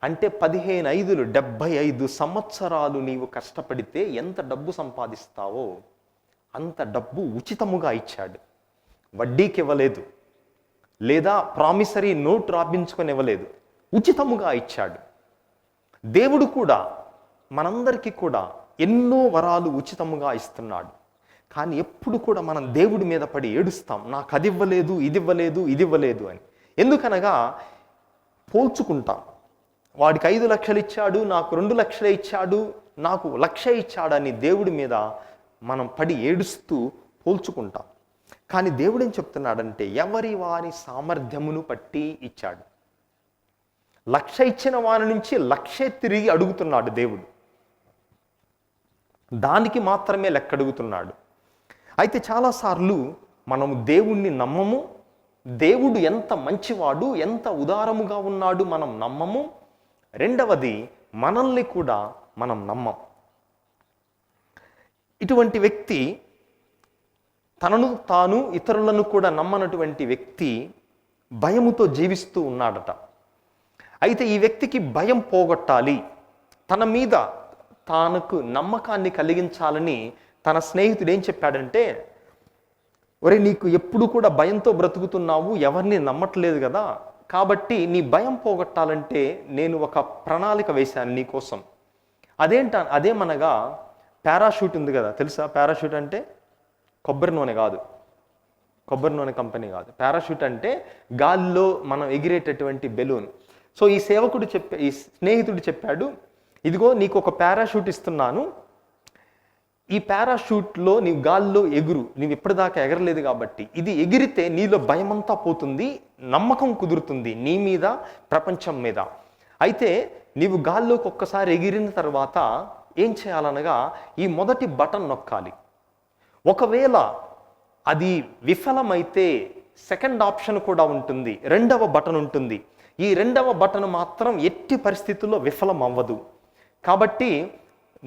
అంటే 15 5లు 75 సంవత్సరాలు నీవు కష్టపడితే ఎంత డబ్బు సంపాదిస్తావో అంత డబ్బు ఉచితముగా ఇచ్చాడు. వడ్డీకి ఇవ్వలేదు, లేదా ప్రామిసరీ నోట్ రాపించుకొని ఇవ్వలేదు, ఉచితముగా ఇచ్చాడు. దేవుడు కూడా మనందరికీ కూడా ఎన్నో వరాలు ఉచితముగా ఇస్తున్నాడు. కానీ ఎప్పుడు కూడా మనం దేవుడి మీద పడి ఏడుస్తాం, నాకు అది ఇవ్వలేదు, ఇది ఇవ్వలేదు, ఇది ఇవ్వలేదు అని. ఎందుకనగా పోల్చుకుంటాం. వాడికి 5,00,000 ఇచ్చాడు, నాకు 2,00,000 ఇచ్చాడు, నాకు 1,00,000 ఇచ్చాడని దేవుడి మీద మనం పడి ఏడుస్తూ పోల్చుకుంటాం. కానీ దేవుడు ఏం చెప్తున్నాడంటే ఎవరి వారి సామర్థ్యమును పట్టి ఇచ్చాడు. 1,00,000 ఇచ్చిన వారి నుంచి 1,00,000 తిరిగి అడుగుతున్నాడు దేవుడు. దానికి మాత్రమే లెక్క అడుగుతున్నాడు. అయితే చాలాసార్లు మనం దేవుణ్ణి నమ్మము. దేవుడు ఎంత మంచివాడు, ఎంత ఉదారముగా ఉన్నాడు మనం నమ్మము. రెండవది, మనల్ని కూడా మనం నమ్మం. ఇటువంటి వ్యక్తి, తనను తాను ఇతరులను కూడా నమ్మనటువంటి వ్యక్తి భయముతో జీవిస్తూ ఉన్నాడట. అయితే ఈ వ్యక్తికి భయం పోగొట్టాలి, తన మీద తనకు నమ్మకాన్ని కలిగించాలని తన స్నేహితుడు ఏం చెప్పాడంటే, ఒరే నీకు ఎప్పుడు కూడా భయంతో బ్రతుకుతున్నావు, ఎవరిని నమ్మట్లేదు కదా, కాబట్టి నీ భయం పోగొట్టాలంటే నేను ఒక ప్రణాళిక వేశాను నీకోసం. అదేమనగా పారాషూట్ ఉంది కదా, తెలుసా? పారాషూట్ అంటే కొబ్బరి నూనె కాదు, కొబ్బరి నూనె కంపెనీ కాదు. పారాషూట్ అంటే గాల్లో మనం ఎగిరేటటువంటి బెలూన్. సో ఈ స్నేహితుడు చెప్పాడు, ఇదిగో నీకు ఒక పారాషూట్ ఇస్తున్నాను, ఈ పారాషూట్లో నీవు గాల్లో ఎగురు, నీవు ఇప్పటిదాకా ఎగరలేదు కాబట్టి ఇది ఎగిరితే నీలో భయమంతా పోతుంది, నమ్మకం కుదురుతుంది నీ మీద, ప్రపంచం మీద. అయితే నీవు గాల్లోకి ఒక్కసారి ఎగిరిన తర్వాత ఏం చేయాలనగా ఈ మొదటి బటన్ నొక్కాలి. ఒకవేళ అది విఫలమైతే సెకండ్ ఆప్షన్ కూడా ఉంటుంది, రెండవ బటన్ ఉంటుంది. ఈ రెండవ బటన్ మాత్రం ఎట్టి పరిస్థితుల్లో విఫలం అవ్వదు. కాబట్టి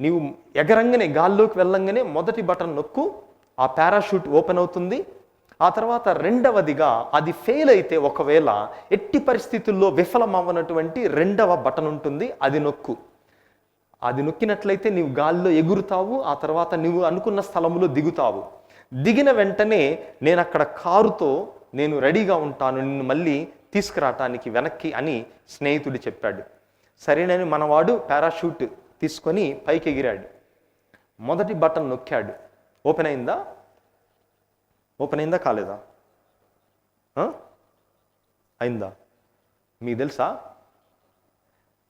నీవు ఎగరంగానే, గాల్లోకి వెళ్ళంగానే మొదటి బటన్ నొక్కు, ఆ పారాషూట్ ఓపెన్ అవుతుంది. ఆ తర్వాత రెండవదిగా అది ఫెయిల్ అయితే, ఒకవేళ ఎట్టి పరిస్థితుల్లో విఫలం అవ్వనటువంటి రెండవ బటన్ ఉంటుంది, అది నొక్కు. అది నొక్కినట్లయితే నీవు గాల్లో ఎగురుతావు, ఆ తర్వాత నువ్వు అనుకున్న స్థలంలో దిగుతావు. దిగిన వెంటనే నేను అక్కడ కారుతో నేను రెడీగా ఉంటాను నిన్ను మళ్ళీ తీసుకురావటానికి వెనక్కి అని స్నేహితుడు చెప్పాడు. సరేనని మనవాడు పారాషూట్ తీసుకొని పైకి ఎగిరాడు. మొదటి బటన్ నొక్కాడు. ఓపెన్ అయిందా? ఓపెన్ అయిందా కాలేదా? అయిందా? మీకు తెలుసా?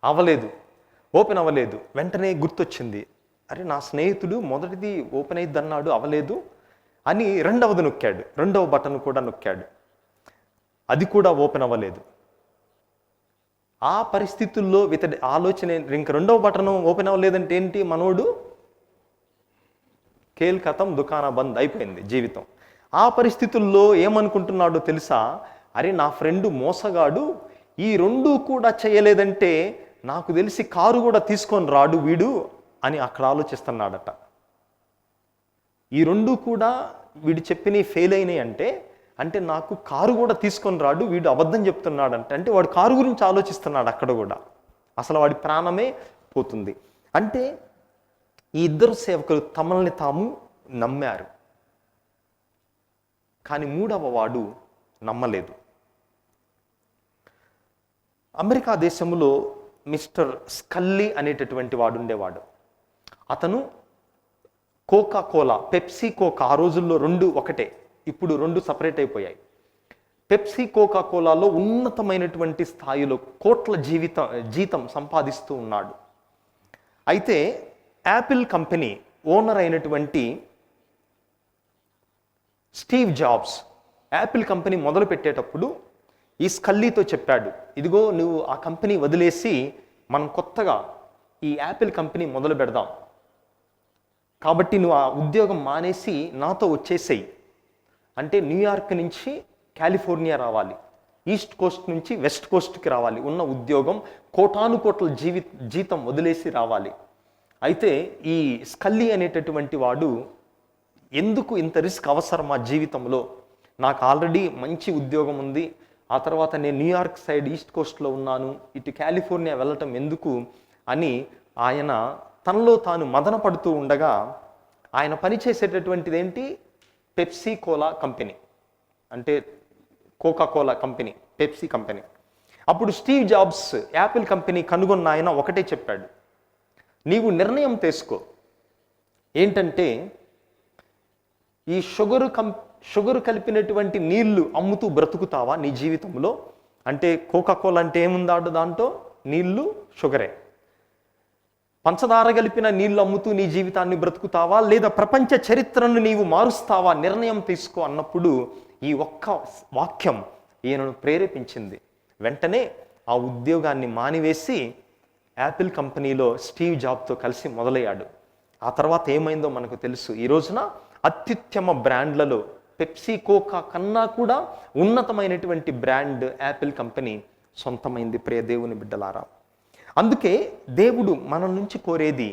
అవ్వలేదు, ఓపెన్ అవ్వలేదు. వెంటనే గుర్తొచ్చింది, అరే నా స్నేహితుడు మొదటిది ఓపెన్ అయ్యిద్ది అన్నాడు, అవ్వలేదు అని రెండవది నొక్కాడు. రెండవ బటన్ కూడా నొక్కాడు, అది కూడా ఓపెన్ అవ్వలేదు. ఆ పరిస్థితుల్లో ఇతడి ఆలోచన, ఇంక రెండవ బటన్ ఓపెన్ అవ్వలేదంటే ఏంటి, మనోడు కేల్ కథం దుకాణ బంద్ అయిపోయింది జీవితం. ఆ పరిస్థితుల్లో ఏమనుకుంటున్నాడో తెలుసా? అరే నా ఫ్రెండ్ మోసగాడు, ఈ రెండు కూడా చేయలేదంటే నాకు తెలిసి కారు కూడా తీసుకొని రాడు వీడు అని అక్కడ ఆలోచిస్తున్నాడట. ఈ రెండు కూడా వీడు చెప్పినవి ఫెయిల్ అయినాయి అంటే నాకు కారు కూడా తీసుకొని రాడు, వీడు అబద్ధం చెప్తున్నాడంటే, అంటే వాడు కారు గురించి ఆలోచిస్తున్నాడు అక్కడ కూడా. అసలు వాడి ప్రాణమే పోతుంది. అంటే ఈ ఇద్దరు సేవకులు తమల్ని తాము నమ్మారు, కానీ మూడవ వాడు నమ్మలేదు. అమెరికా దేశంలో మిస్టర్ స్కల్లీ అనేటటువంటి వాడు ఉండేవాడు. అతను కోకా కోలా, పెప్సీ కోకా, ఆ రోజుల్లో రెండు ఒకటే, ఇప్పుడు రెండు సపరేట్ అయిపోయాయి. పెప్సీ కోకా కోలాలో ఉన్నతమైనటువంటి స్థాయిలో కోట్ల జీతం సంపాదిస్తూ ఉన్నాడు. అయితే యాపిల్ కంపెనీ ఓనర్ అయినటువంటి స్టీవ్ జాబ్స్ యాపిల్ కంపెనీ మొదలు పెట్టేటప్పుడు ఈ స్కల్లీతో చెప్పాడు, ఇదిగో నువ్వు ఆ కంపెనీ వదిలేసి మనం కొత్తగా ఈ యాపిల్ కంపెనీ మొదలు పెడదాం, కాబట్టి నువ్వు ఆ ఉద్యోగం మానేసి నాతో వచ్చేసేయి. అంటే న్యూయార్క్ నుంచి కాలిఫోర్నియా రావాలి, ఈస్ట్ కోస్ట్ నుంచి వెస్ట్ కోస్ట్కి రావాలి, ఉన్న ఉద్యోగం కోటానుకోట్ల జీతం వదిలేసి రావాలి. అయితే ఈ స్కల్లీ అనేటటువంటి వాడు, ఎందుకు ఇంత రిస్క్ అవసరమా జీవితంలో, నాకు ఆల్రెడీ మంచి ఉద్యోగం ఉంది, ఆ తర్వాత నేను న్యూయార్క్ సైడ్ ఈస్ట్ కోస్ట్లో ఉన్నాను, ఇటు కాలిఫోర్నియా వెళ్ళటం ఎందుకు అని ఆయన తనలో తాను మదన పడుతూ ఉండగా, ఆయన పనిచేసేటటువంటిది ఏంటి, పెప్సీ కోలా కంపెనీ, అంటే Coca Cola company, Pepsi company. అప్పుడు స్టీవ్ జాబ్స్ యాపిల్ కంపెనీ కనుగొన్న ఆయన ఒకటే చెప్పాడు, నీవు నిర్ణయం తీసుకో, ఏంటంటే ఈ షుగరు కలిపినటువంటి నీళ్లు అమ్ముతూ బ్రతుకుతావా నీ జీవితంలో? అంటే కోకా కోలా అంటే ఏముందాడు దాంట్లో, నీళ్లు, షుగరే. పంచదార కలిపిన నీళ్లు అమ్ముతూ నీ జీవితాన్ని బ్రతుకుతావా, లేదా ప్రపంచ చరిత్రను నీవు మారుస్తావా? నిర్ణయం తీసుకో అన్నప్పుడు ఈ ఒక్క వాక్యం ఈయనను ప్రేరేపించింది. వెంటనే ఆ ఉద్యోగాన్ని మానివేసి యాపిల్ కంపెనీలో స్టీవ్ జాబ్తో కలిసి మొదలయ్యాడు. ఆ తర్వాత ఏమైందో మనకు తెలుసు. ఈ రోజున అత్యుత్తమ బ్రాండ్లలో పెప్సీ కోకా కన్నా కూడా ఉన్నతమైనటువంటి బ్రాండ్ యాపిల్ కంపెనీ సొంతమైంది. ప్రియ దేవుని బిడ్డలారా, అందుకే దేవుడు మన నుంచి కోరేది,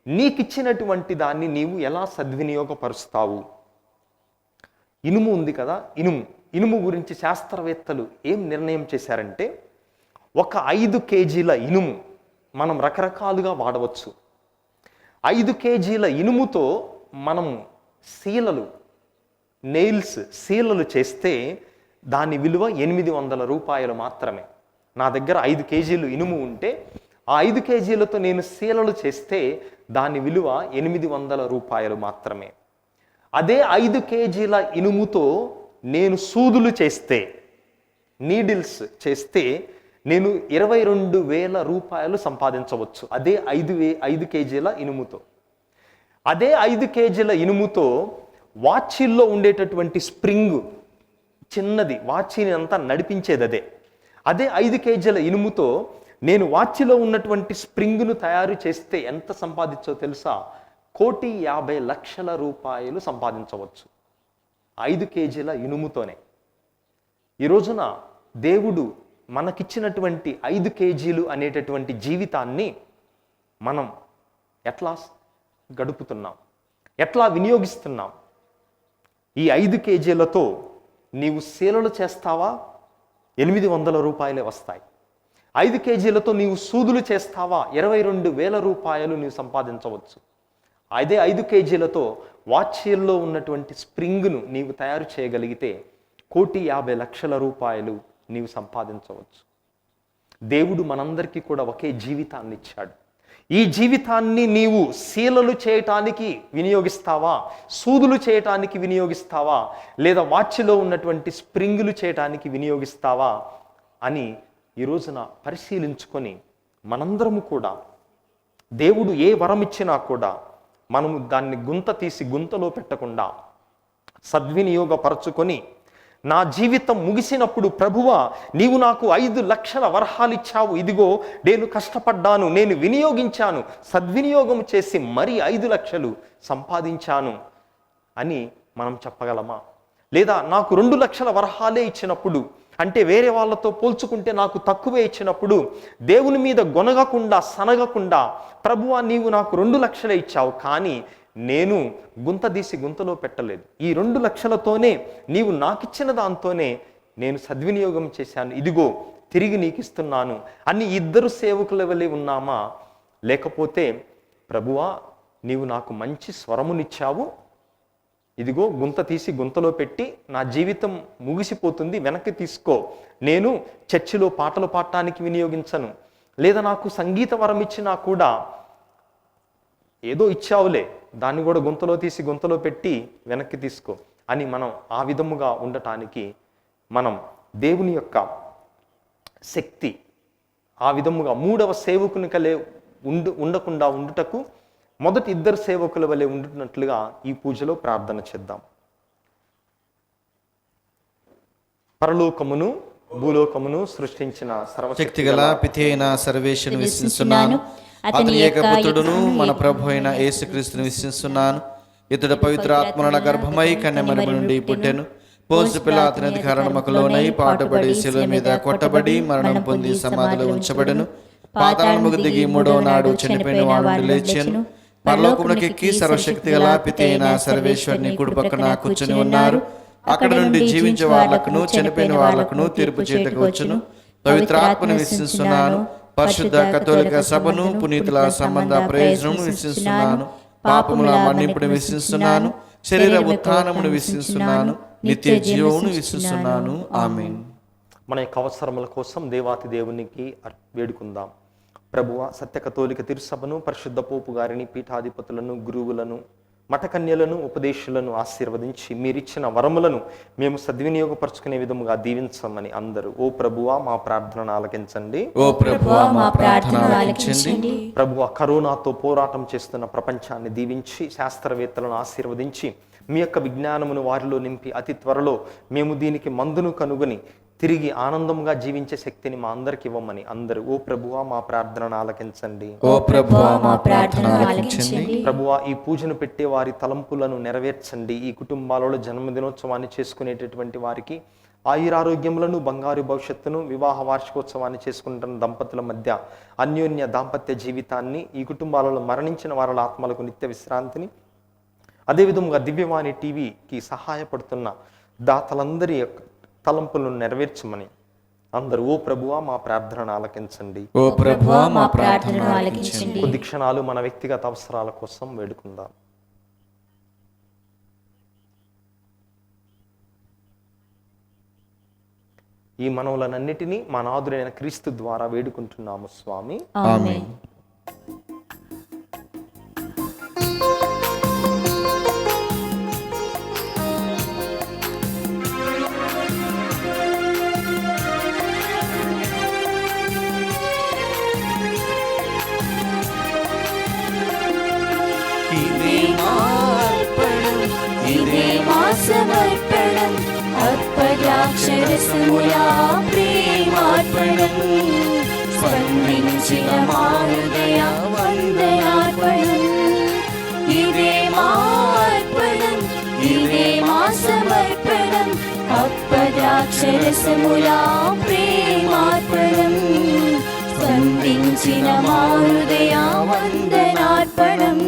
నీకిచ్చినటువంటి దాన్ని నీవు ఎలా సద్వినియోగపరుస్తావు. ఇనుము ఉంది కదా, ఇనుము గురించి శాస్త్రవేత్తలు ఏం నిర్ణయం చేశారంటే, ఒక 5 కేజీల ఇనుము మనం రకరకాలుగా వాడవచ్చు. 5 కేజీల ఇనుముతో మనం శీలలు చేస్తే దాని విలువ 800 రూపాయలు మాత్రమే. నా దగ్గర 5 కేజీలు ఇనుము ఉంటే ఆ 5 కేజీలతో నేను శీలలు చేస్తే దాని విలువ 800 రూపాయలు మాత్రమే. అదే 5 కేజీల ఇనుముతో నేను సూదులు చేస్తే, నీడిల్స్ చేస్తే నేను 22,000 రూపాయలు సంపాదించవచ్చు. అదే 5 కేజీల ఇనుముతో. అదే 5 కేజీల ఇనుముతో వాచిల్లో ఉండేటటువంటి స్ప్రింగ్, చిన్నది వాచిని అంతా నడిపించేది అదే 5 కేజీల ఇనుముతో నేను వాచిలో ఉన్నటువంటి స్ప్రింగ్ను తయారు చేస్తే ఎంత సంపాదించో తెలుసా? 1,50,00,000 రూపాయలు సంపాదించవచ్చు 5 కేజీల ఇనుముతోనే. ఈ రోజున దేవుడు మనకిచ్చినటువంటి 5 కేజీలు అనేటటువంటి జీవితాన్ని మనం ఎట్లా గడుపుతున్నాం, ఎట్లా వినియోగిస్తున్నాం? ఈ 5 కేజీలతో నీవు శీలలు చేస్తావా? 800 రూపాయలే వస్తాయి. 5 కేజీలతో నీవు సూదులు చేస్తావా? 22,000 రూపాయలు నీవు సంపాదించవచ్చు. అదే 5 కేజీలతో వాచీల్లో ఉన్నటువంటి స్ప్రింగ్ను నీవు తయారు చేయగలిగితే 1,50,00,000 రూపాయలు నీవు సంపాదించవచ్చు. దేవుడు మనందరికీ కూడా ఒకే జీవితాన్ని ఇచ్చాడు. ఈ జీవితాన్ని నీవు శీలలు చేయటానికి వినియోగిస్తావా, సూదులు చేయటానికి వినియోగిస్తావా, లేదా వాచ్లో ఉన్నటువంటి స్ప్రింగులు చేయటానికి వినియోగిస్తావా అని ఈ రోజున పరిశీలించుకొని మనందరము కూడా దేవుడు ఏ వరం ఇచ్చినా కూడా మనము దాన్ని గుంత తీసి గుంతలో పెట్టకుండా సద్వినియోగపరచుకొని, నా జీవితం ముగిసినప్పుడు ప్రభువా నీవు నాకు 5 లక్షల వరహాలు ఇచ్చావు, ఇదిగో నేను కష్టపడ్డాను, నేను వినియోగించాను, సద్వినియోగం చేసి మరి 5 లక్షలు సంపాదించాను అని మనం చెప్పగలమా? లేదా నాకు 2 లక్షల వరహాలే ఇచ్చినప్పుడు, అంటే వేరే వాళ్ళతో పోల్చుకుంటే నాకు తక్కువే ఇచ్చినప్పుడు దేవుని మీద గొనగకుండా సనగకుండా, ప్రభువా నీవు నాకు 2 లక్షలే ఇచ్చావు, కానీ నేను గుంత తీసి గుంతలో పెట్టలేదు, ఈ 2 లక్షలతోనే నీవు నాకిచ్చిన దాంతోనే నేను సద్వినియోగం చేశాను, ఇదిగో తిరిగి నీకు ఇస్తున్నాను అని ఇద్దరు సేవకుల వలె ఉన్నామా? లేకపోతే ప్రభువా నీవు నాకు మంచి స్వరమునిచ్చావు, ఇదిగో గుంత తీసి గుంతలో పెట్టి నా జీవితం ముగిసిపోతుంది, వెనక్కి తీసుకో, నేను చర్చిలో పాటలు పాడటానికి వినియోగించను, లేదా నాకు సంగీత వరం ఇచ్చినా కూడా ఏదో ఇచ్చావులే దాన్ని కూడా గుంతలో తీసి గుంతలో పెట్టి వెనక్కి తీసుకో అని మనం ఆ విధముగా ఉండటానికి, మనం దేవుని యొక్క శక్తి ఆ విధముగా 3వ సేవకుని కలే ఉండకుండా ఉండుటకు మొదటి 2 సేవకుల వలె ఉంటున్నట్లుగా ఈ పూజలో ప్రార్థన చేద్దాం. పరలోకమును భూలోకమును సృష్టించిన శక్తిగల పితి అయిన సర్వేశ్వరుని విశ్వసిస్తున్నాను. అతని ఏకపుత్రుడును మన ప్రభు అయిన యేసుక్రీస్తుని విశ్వసిస్తున్నాను. ఇతడు పవిత్ర ఆత్మల గర్భమై కన్యమరి నుండి పుట్టెను. పోన్సు పిలాతుని అధికారముకు లోనై పాటుబడి శిలువ మీద కొట్టబడి మరణం పొంది సమాధిలో ఉంచబడెను. పాతాళముకు దిగి మూడవ నాడు చనిపోయిన వాడు నుండి లేచెను. పరలోకమునకెక్కి సర్వశక్తి గల పితి అయిన సర్వేశ్వరుని కుడి పక్కన కూర్చుని ఉన్నారు. అక్కడ నుండి జీవించే వాళ్ళకును చనిపోయిన వాళ్ళకును తీర్పు చేటకు వచ్చును. పవిత్ర ఆత్మను విశ్వసిస్తున్నాను. పరిశుద్ధ కథోలిక సభను, పునీతుల సంబంధ ప్రయోజనమును విశ్వసిస్తున్నాను. పాపముల మన్నింపును విశ్వసిస్తున్నాను. శరీర ఉత్థానమును విశ్వసిస్తున్నాను. నిత్య జీవమును విశ్వసిస్తున్నాను. ఆమేన్. మన యొక్క అవసరముల కోసం దేవాతి దేవునికి వేడుకుందాం. ప్రభువ, సత్య కథోలిక తిరుసభను, పరిశుద్ధ పోపు గారిని, పీఠాధిపతులను, గురువులను, మఠకన్యలను, ఉపదేశులను ఆశీర్వదించి మీరిచ్చిన వరములను మేము సద్వినియోగపరుచుకునే విధముగా దీవించమని అందరూ ఓ ప్రభువా మా ప్రార్థనను ఆలకించండి. ఓ ప్రభువా మా ప్రార్థనను ఆలకించండి. ప్రభువా, కరోనాతో పోరాటం చేస్తున్న ప్రపంచాన్ని దీవించి శాస్త్రవేత్తలను ఆశీర్వదించి మీ యొక్క విజ్ఞానమును వారిలో నింపి అతి త్వరలో మేము దీనికి మందును కనుగొని తిరిగి ఆనందంగా జీవించే శక్తిని మా అందరికి ఇవ్వమని అందరూ ఓ ప్రభువా మా ప్రార్థనను ఆలకించండి. ఓ ప్రభువా మా ప్రార్థనను ఆలకించండి. ప్రభువా, ఈ పూజను పెట్టే వారి తలంపులను నెరవేర్చండి. ఈ కుటుంబాలలో జన్మదినోత్సవాన్ని చేసుకునేటటువంటి వారికి ఆయురారోగ్యములను, బంగారు భవిష్యత్తును, వివాహ వార్షికోత్సవాన్ని చేసుకుంటున్న దంపతుల మధ్య అన్యోన్య దాంపత్య జీవితాన్ని, ఈ కుటుంబాలలో మరణించిన వారి ఆత్మలకు నిత్య విశ్రాంతిని, అదేవిధంగా దివ్యవాణి టీవీకి సహాయపడుతున్న దాతలందరి యొక్క తలంపులను నెరవేర్చమని అందరూ ఓ ప్రభువా మా ప్రార్థనను ఆలకించండి. ఓ ప్రభువా మా ప్రార్థనను ఆలకించండి. కొద్ది క్షణాలు మన వ్యక్తిగత అవసరాల కోసం వేడుకుందాం. ఈ మనవులనన్నిటినీ మా నాథుడైన క్రీస్తు ద్వారా వేడుకుంటున్నాము స్వామి. ఆమేన్. సమర్పణం అర్పద్రాక్షరసములా ప్రేమార్పణం స్పందించిన మా హృదయ వందనార్పణం. ఇదే మా అర్పణం, ఇదే మా సమర్పణం అర్పద్రాక్షరసములా ప్రేమార్పణం స్పందించిన మా హృదయ వందనార్పణం.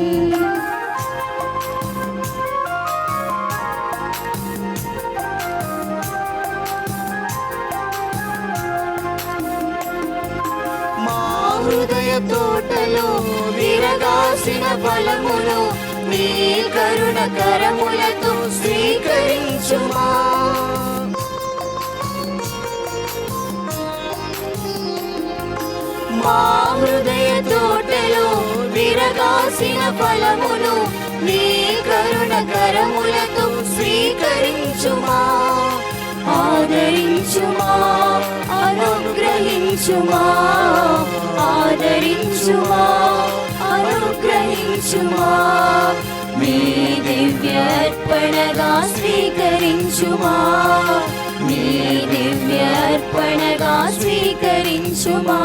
తోటలో విరగాసిన ఫలమును నీ కరుణ కరములతో స్వీకరించుమా. మా హృదయ తోటలో విరగాసిన ఫలమును నీ కరుణ కరములతో స్వీకరించుమా. ఆదరించుమా, అనుగ్రహించుమా, ఆదరించుమా, అనుగ్రహించుమా. మీ దివ్య అర్పణగా స్వీకరించుమా, మీ దివ్య అర్పణగా స్వీకరించుమా.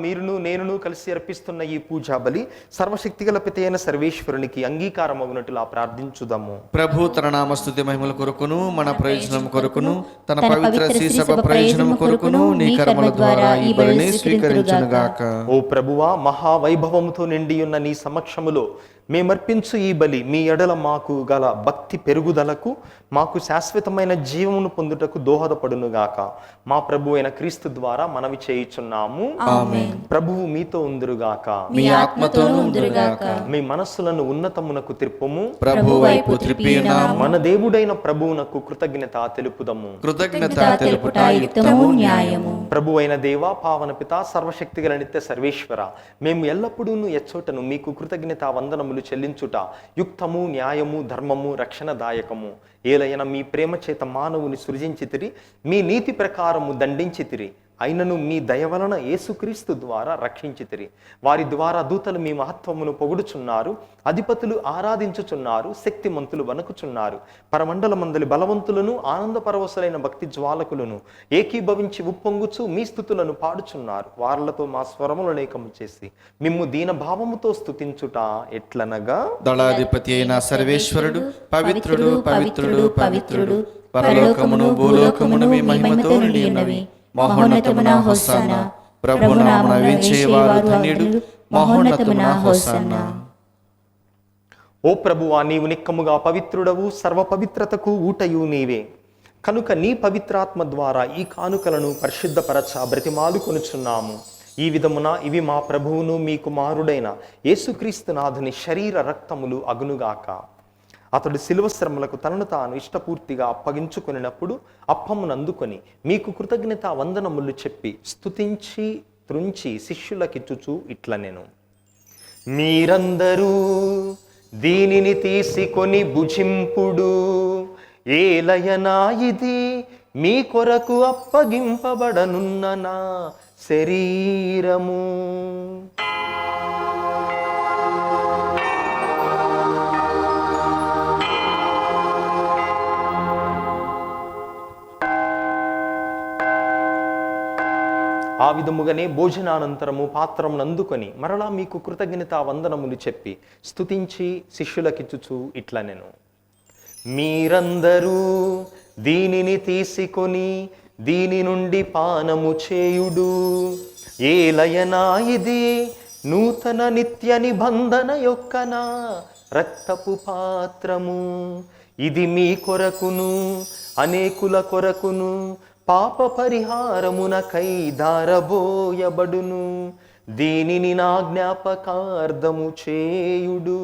మీరును నేనును కలిసి అర్పిస్తున్న ఈ పూజా బలి సర్వశక్తిగల పిత అయిన సర్వేశ్వరునికి అంగీకారమగునట్లుగా ప్రార్థించుదాము. ప్రభు తన నామస్తుతి మహిమల కొరకును మన ప్రయోజనం కొరకును తన పవిత్ర శ్రీసభ ప్రయోజనం కొరకును నీ కర్మల ద్వారా ఈ బలిని స్వీకరించునుగాక. ఓ ప్రభువా, మహావైభవముతో నిండి ఉన్న నీ సమక్షములో మేమర్పించు ఈ బలి మీ ఎడల మాకు గల భక్తి పెరుగుదలకు, మాకు శాశ్వతమైన జీవమును పొందుటకు దోహదపడునుగాక. మా ప్రభు అయిన క్రీస్తు ద్వారా మనవి చేయుచున్నాము. ప్రభువు మీతో ఉందురుగాక, మీ ఆత్మతోనూ ఉందురుగాక. మీ మనస్సులను ఉన్నతమునకు త్రిప్పుము, ప్రభు వైపు త్రిప్పియున్నాము. మన దేవుడైన ప్రభువునకు కృతజ్ఞత తెలుపుదము. కృతజ్ఞత తెలుపుట యుక్తము న్యాయము. ప్రభు అయిన దేవా, పావన పిత, సర్వశక్తిగల నిత్య సర్వేశ్వర, మేము ఎల్లప్పుడూ ఎచ్చోటను మీకు కృతజ్ఞత వందనములు చెల్లించుట యుక్తము, న్యాయము, ధర్మము, రక్షణదాయకము. ఏలైన మీ ప్రేమ చేత మానవుని సృజించితిరి, మీ నీతి ప్రకారము దండించితిరి. అయినను మీ దయ వలన యేసుక్రీస్తు ద్వారా రక్షించితిరి. వారి ద్వారా దూతలు మీ మహత్వమును పొగుడుచున్నారు, అధిపతులు ఆరాధించుచున్నారు, శక్తిమంతులు వణకుచున్నారు. పరమండలమందలి బలవంతులను ఆనందపరవశులైన భక్తి జ్వాలకులను ఏకీభవించి ఉప్పొంగుచు మీ స్తుతులను పాడుచున్నారు. వారలతో మా స్వరములను ఏకము చేసి మిమ్ము దీన భావముతో స్తుతించుట ఎట్లనగా, దళాధిపతి అయిన సర్వేశ్వరుడు పవిత్రుడు పవిత్రుడు పవిత్రుడు, పరలోకమును భూలోకమును మీ మహిమతో నిండి ఉన్నవి. మహోన్నతమున హోసానా, ప్రభునామమున వేంచేవారు ధన్యుడు, మహోన్నతమున హోసానా. ఓ ప్రభువా, నీవు నిక్కముగా పవిత్రుడవు, సర్వ పవిత్రతకు ఊటయు నీవే. కనుక నీ పవిత్రాత్మ ద్వారా ఈ కానుకలను పరిశుద్ధపరచ బ్రతిమాలు కొనుచున్నాము. ఈ విధమున ఇవి మా ప్రభువును మీ కుమారుడైన యేసుక్రీస్తునాథుని శరీర రక్తములు అగునుగాక. అతడు శిలువ శ్రమలకు తనను తాను ఇష్టపూర్తిగా అప్పగించుకొనినప్పుడు అప్పమునందుకొని మీకు కృతజ్ఞత వందనములు చెప్పి స్తుతించి త్రుంచి శిష్యులకిచ్చుచు ఇట్లనెను, మీరందరూ దీనిని తీసుకొని భుజింపుడు. ఏలయనా ఇది మీ కొరకు అప్పగింపబడనున్న నా శరీరము. ఆ విధముగానే భోజనానంతరము పాత్రమును అందుకొని మరలా మీకు కృతజ్ఞత వందనములు చెప్పి స్తుతించి శిష్యులకిచ్చుచు ఇట్లనెను, మీరందరూ దీనిని తీసుకొని దీని నుండి పానము చేయుడు. ఏలయనా ఇది నూతన నిత్య నిబంధన యొక్క నా రక్తపు పాత్రము. ఇది మీ కొరకును అనేకుల కొరకును పాప పరిహారమునకై దారబోయబడును. దీనిని నా జ్ఞాపకార్థము చేయుడు.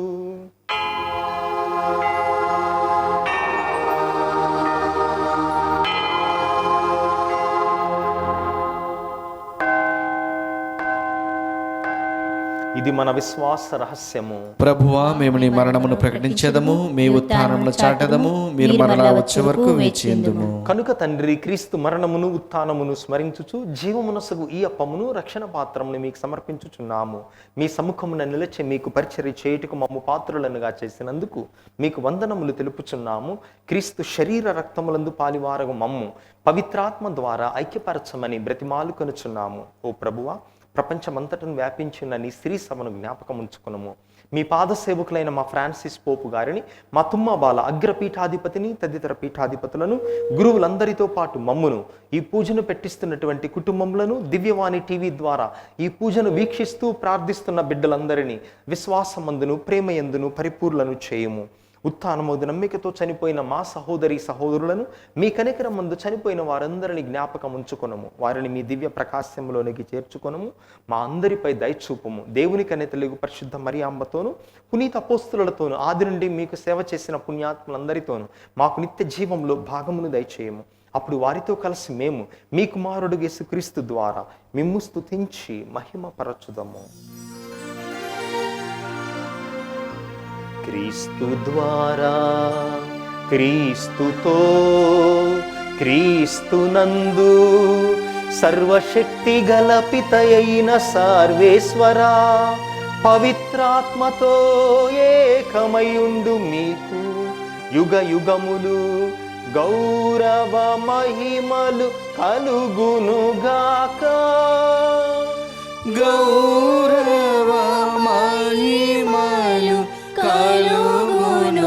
ఇది మన విశ్వాస రహస్యము. ప్రభువా, మేము నీ మరణమును ప్రకటించేదము, మీ ఉత్థానమును చాటెదము, మీరు మరలా వచ్చే వరకు వేచియుందుము. కనుక తండ్రి, క్రీస్తు మరణమును ఉత్థానమును స్మరించుచు జీవమునసగు ఈ అప్పమును రక్షణ పాత్రమును మీకు సమర్పించుచున్నాము. మీ సముఖమున నిలిచి మీకు పరిచర్య చేయుటకు మమ్ము పాత్రులనుగా చేసినందుకు మీకు వందనములు తెలుపుచున్నాము. క్రీస్తు శరీర రక్తములందు పాలివారగు మమ్ము పవిత్రాత్మ ద్వారా ఐక్యపరచమని బ్రతిమాలు కొనుచున్నాము. ఓ ప్రభువా, ప్రపంచమంతటను వ్యాపించిన నీ స్త్రీ సభను జ్ఞాపకం ఉంచుకునము. మీ పాద సేవకులైన మా ఫ్రాన్సిస్ పోపు గారిని, మా తుమ్మబాల అగ్రపీఠాధిపతిని, తదితర పీఠాధిపతులను, గురువులందరితో పాటు మమ్మును, ఈ పూజను పెట్టిస్తున్నటువంటి కుటుంబములను, దివ్యవాణి టీవీ ద్వారా ఈ పూజను వీక్షిస్తూ ప్రార్థిస్తున్న బిడ్డలందరినీ విశ్వాసమందును ప్రేమయందును పరిపూర్ణను చేయుము. ఉత్థానమోదు నమ్మికతో చనిపోయిన మా సహోదరి సహోదరులను, మీ కనికరం మందు చనిపోయిన వారందరినీ జ్ఞాపకం ఉంచుకొనము. వారిని మీ దివ్య ప్రకాశంలోనికి చేర్చుకొనము. మా అందరిపై దయచూపము. దేవుని కన్యతలుగు పరిశుద్ధ మరియాంబతోను, పునీత అపోస్తులతోను, ఆది నుండి మీకు సేవ చేసిన పుణ్యాత్ములందరితోనూ మాకు నిత్య జీవంలో భాగమును దయచేయము. అప్పుడు వారితో కలిసి మేము మీ కుమారుడు యేసుక్రీస్తు ద్వారా మిమ్ము స్తుతించి మహిమపరచుదము. క్రీస్తు ద్వారా, క్రీస్తుతో, క్రీస్తునందు సర్వశక్తి గల పితయైన సర్వేశ్వరా, పవిత్రాత్మతో ఏకమయుండు మీకు యుగ యుగములు గౌరవ మహిమలు కలుగునుగాక. గౌరవ మహిమలు కలుగునుగాక.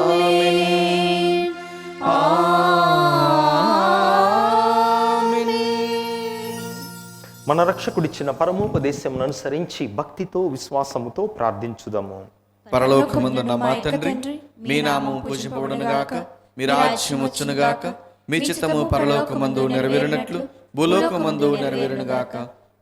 ఆమేన్. ఆమేన్. మన రక్షకుడిచ్చిన పరమోపదేశమును అనుసరించి భక్తితో విశ్వాసముతో ప్రార్థించుదాము. పరలోకమందున్న మా తండ్రి, మీ నామము పూజింపబడునుగాక, మీ రాజ్యం వచ్చునుగాక, మీ చిత్తము పరలోకమందు నెరవేరినట్లు భూలోకమందు నెరవేరునుగాక.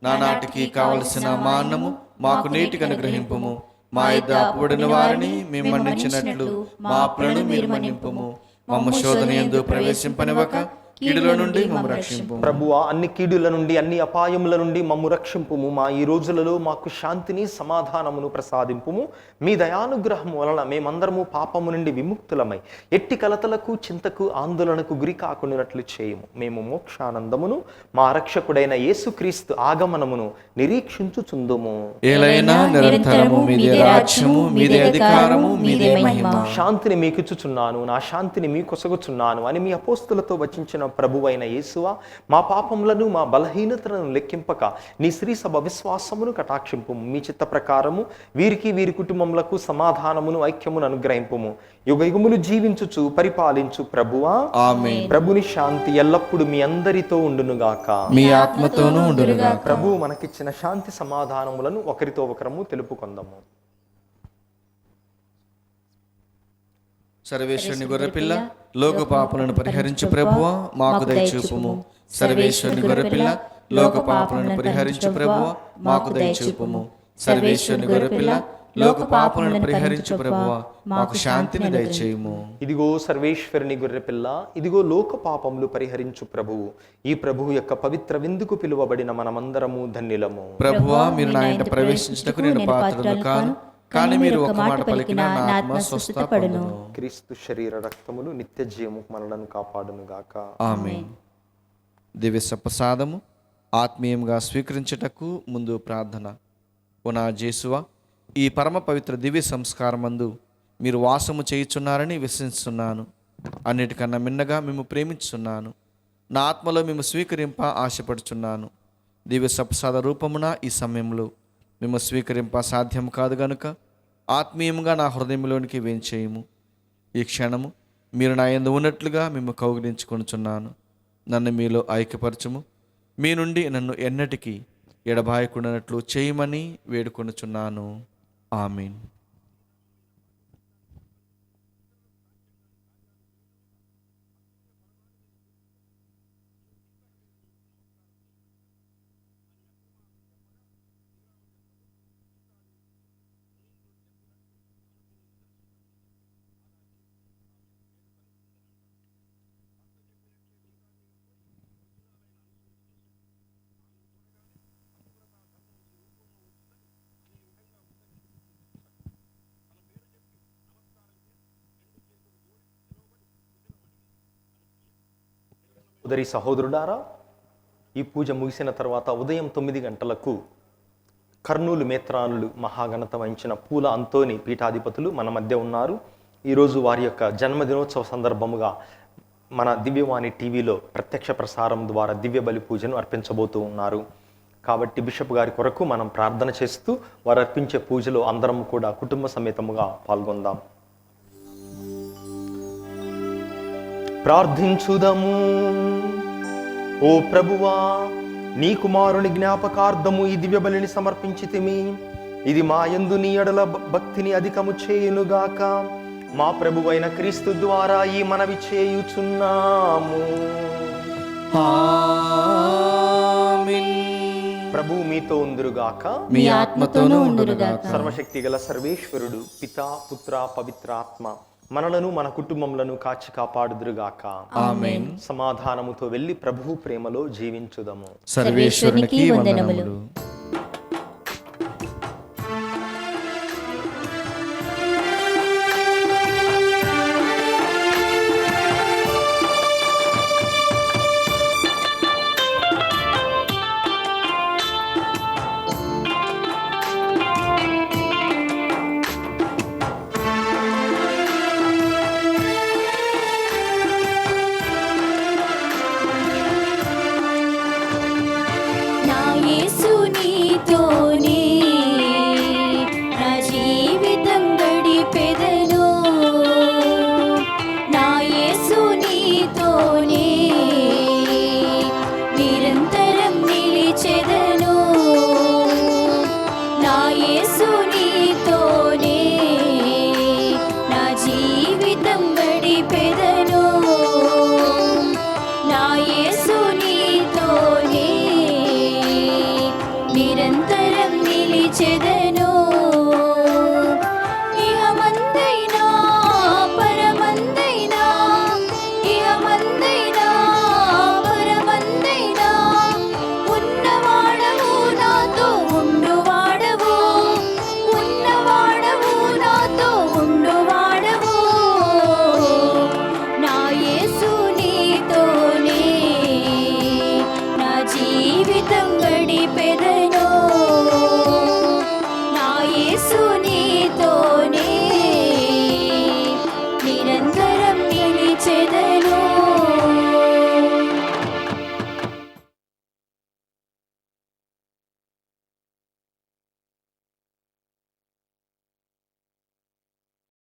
నానాటికి కావలసిన మా అన్నము మాకు నేటికి అనుగ్రహింపుము. మా యొద్ద అప్పుబడిన వారిని మేము మన్నించినట్లు మా అప్పులను మీరు మన్నింపుము. మమ్ము శోధన యందు ప్రవేశింపనివ్వక కీడుల నుండి మమ్ము రక్షింపు. ప్రభువా, అన్ని కీడుల నుండి అన్ని అపాయముల నుండి మమ్ము రక్షింపుము. మా ఈ రోజులలో మాకు శాంతిని సమాధానమును ప్రసాదింపుము. మీ దయానుగ్రహము వలన మేమందరము పాపము నుండి విముక్తులమై ఎట్టి కలతలకు చింతకు ఆందోళనకు గురి కాకుండానట్లు చేయము. మేము మోక్షానందమును మా రక్షకుడైన యేసుక్రీస్తు ఆగమనమును నిరీక్షించుచుందుము. ఏలైనా నిరంతరము మీదే రాజ్యము, మీదే అధికారము, మీదే మహిమ. శాంతిని మీకిచ్చుచున్నాను, నా శాంతిని మీ కొసగుచున్నాను అని మీ అపోస్తులతో వచించిన ప్రభువైన యేసువా, మా పాపములను మా బలహీనతలను లెక్కింపక నీ శ్రీ సభ విశ్వాసమును కటాక్షింపు. మీ చిత్త ప్రకారము వీరికి వీరి కుటుంబములకు సమాధానమును ఐక్యమును అనుగ్రహింపుము. యుగయుగములు జీవించుచు పరిపాలించు ప్రభువా, ఆమేన్. ప్రభుని శాంతి ఎల్లప్పుడూ మీ అందరితో ఉండునుగాక. మీ ఆత్మతోనూ ఉండునుగాక. ప్రభు మనకిచ్చిన శాంతి సమాధానములను ఒకరితో ఒకరము తెలుపుకొందాము. సర్వేశ్వరుని గొర్రెపిల్ల, లోక పాపలను పరిహరించు ప్రభువా, మాకు దయచూపుము. సర్వేశ్వరుని గొర్రెపిల్ల, లోక పాపలను పరిహరించు ప్రభువా, మాకు దయచూపుము. సర్వేశ్వరుని గొర్రెపిల్ల, లోక పాపలను పరిహరించు ప్రభువా, మాకు శాంతిని దయచేయుము. ఇదిగో సర్వేశ్వరుని గొర్రెపిల్ల, ఇదిగో లోక పాపములు పరిహరించు ప్రభువు. ఈ ప్రభువు యొక్క పవిత్ర విందుకు పిలువబడిన మనమందరము ధన్యులము. ప్రభువా, మీరు నా ఇంట ప్రవేశించుటకు నేను పాత్రుడను కాను, కానీ మీరు ఒక మాట పలికినా నా ఆత్మ స్వస్థపడును. క్రీస్తు శరీర రక్తములు నిత్య జీవము మనలను కాపాడును గాక. ఆమేన్. దివ్య సప్రసాదము ఆత్మీయంగా స్వీకరించుటకు ముందు ప్రార్థన. ఓ నా జేసువా, ఈ పరమ పవిత్ర దివ్య సంస్కారమందు మీరు వాసము చేయుచున్నారని విశ్వసిస్తున్నాను. అన్నిటికన్నా మిన్నగా మేము ప్రేమించున్నాను. నా ఆత్మలో మేము స్వీకరింప ఆశపడుచున్నాను. దివ్య సప్రసాద రూపమున ఈ సమయంలో మేము స్వీకరింప సాధ్యం కాదు గనుక ఆత్మీయంగా నా హృదయంలోనికి వేంచేయము. ఈ క్షణము మీరు నా యందు ఉన్నట్లుగా మేము కౌగిలించుకొనుచున్నాను. నన్ను మీలో ఐక్యపరచుము. మీ నుండి నన్ను ఎన్నటికీ ఎడబాయకుండానట్లు చేయమని వేడుకొనుచున్నాను. ఆమేన్. ఉదరి సహోదరుడారా, ఈ పూజ ముగిసిన తర్వాత ఉదయం 9 గంటలకు కర్నూలు మేత్రానులు మహాఘనత వహించిన పూల అంతోని పీఠాధిపతులు మన మధ్య ఉన్నారు. ఈరోజు వారి యొక్క జన్మదినోత్సవ సందర్భముగా మన దివ్యవాణి టీవీలో ప్రత్యక్ష ప్రసారం ద్వారా దివ్య బలి పూజను అర్పించబోతూ ఉన్నారు. కాబట్టి బిషప్ గారి కొరకు మనం ప్రార్థన చేస్తూ వారు అర్పించే పూజలో అందరం కూడా కుటుంబ సమేతముగా పాల్గొందాం. ప్రార్థించుదము. ఓ ప్రభువా, నీ కుమారుని జ్ఞాపకార్థము ఈ దివ్య బలిని సమర్పించితిమి. ఇది మా యందు నీ ఎడల భక్తిని అధికము చేయునుగాక. మా ప్రభువైన క్రీస్తు ద్వారా ఈ మనవి చేయుచున్నాము. ఆమేన్. ప్రభు మీతో ఉందురుగాక, మీ ఆత్మతోనూ ఉండునుగాక. సర్వశక్తి గల సర్వేశ్వరుడు పితా పుత్ర పవిత్ర ఆత్మ మనలను మన కుటుంబములను కాచి కాపాడుదురుగాక. ఆమేన్. సమాధానముతో వెళ్ళి ప్రభు ప్రేమలో జీవించుదము. సర్వేశ్వరునికి వందనములు. నా యేసు నీ గీతం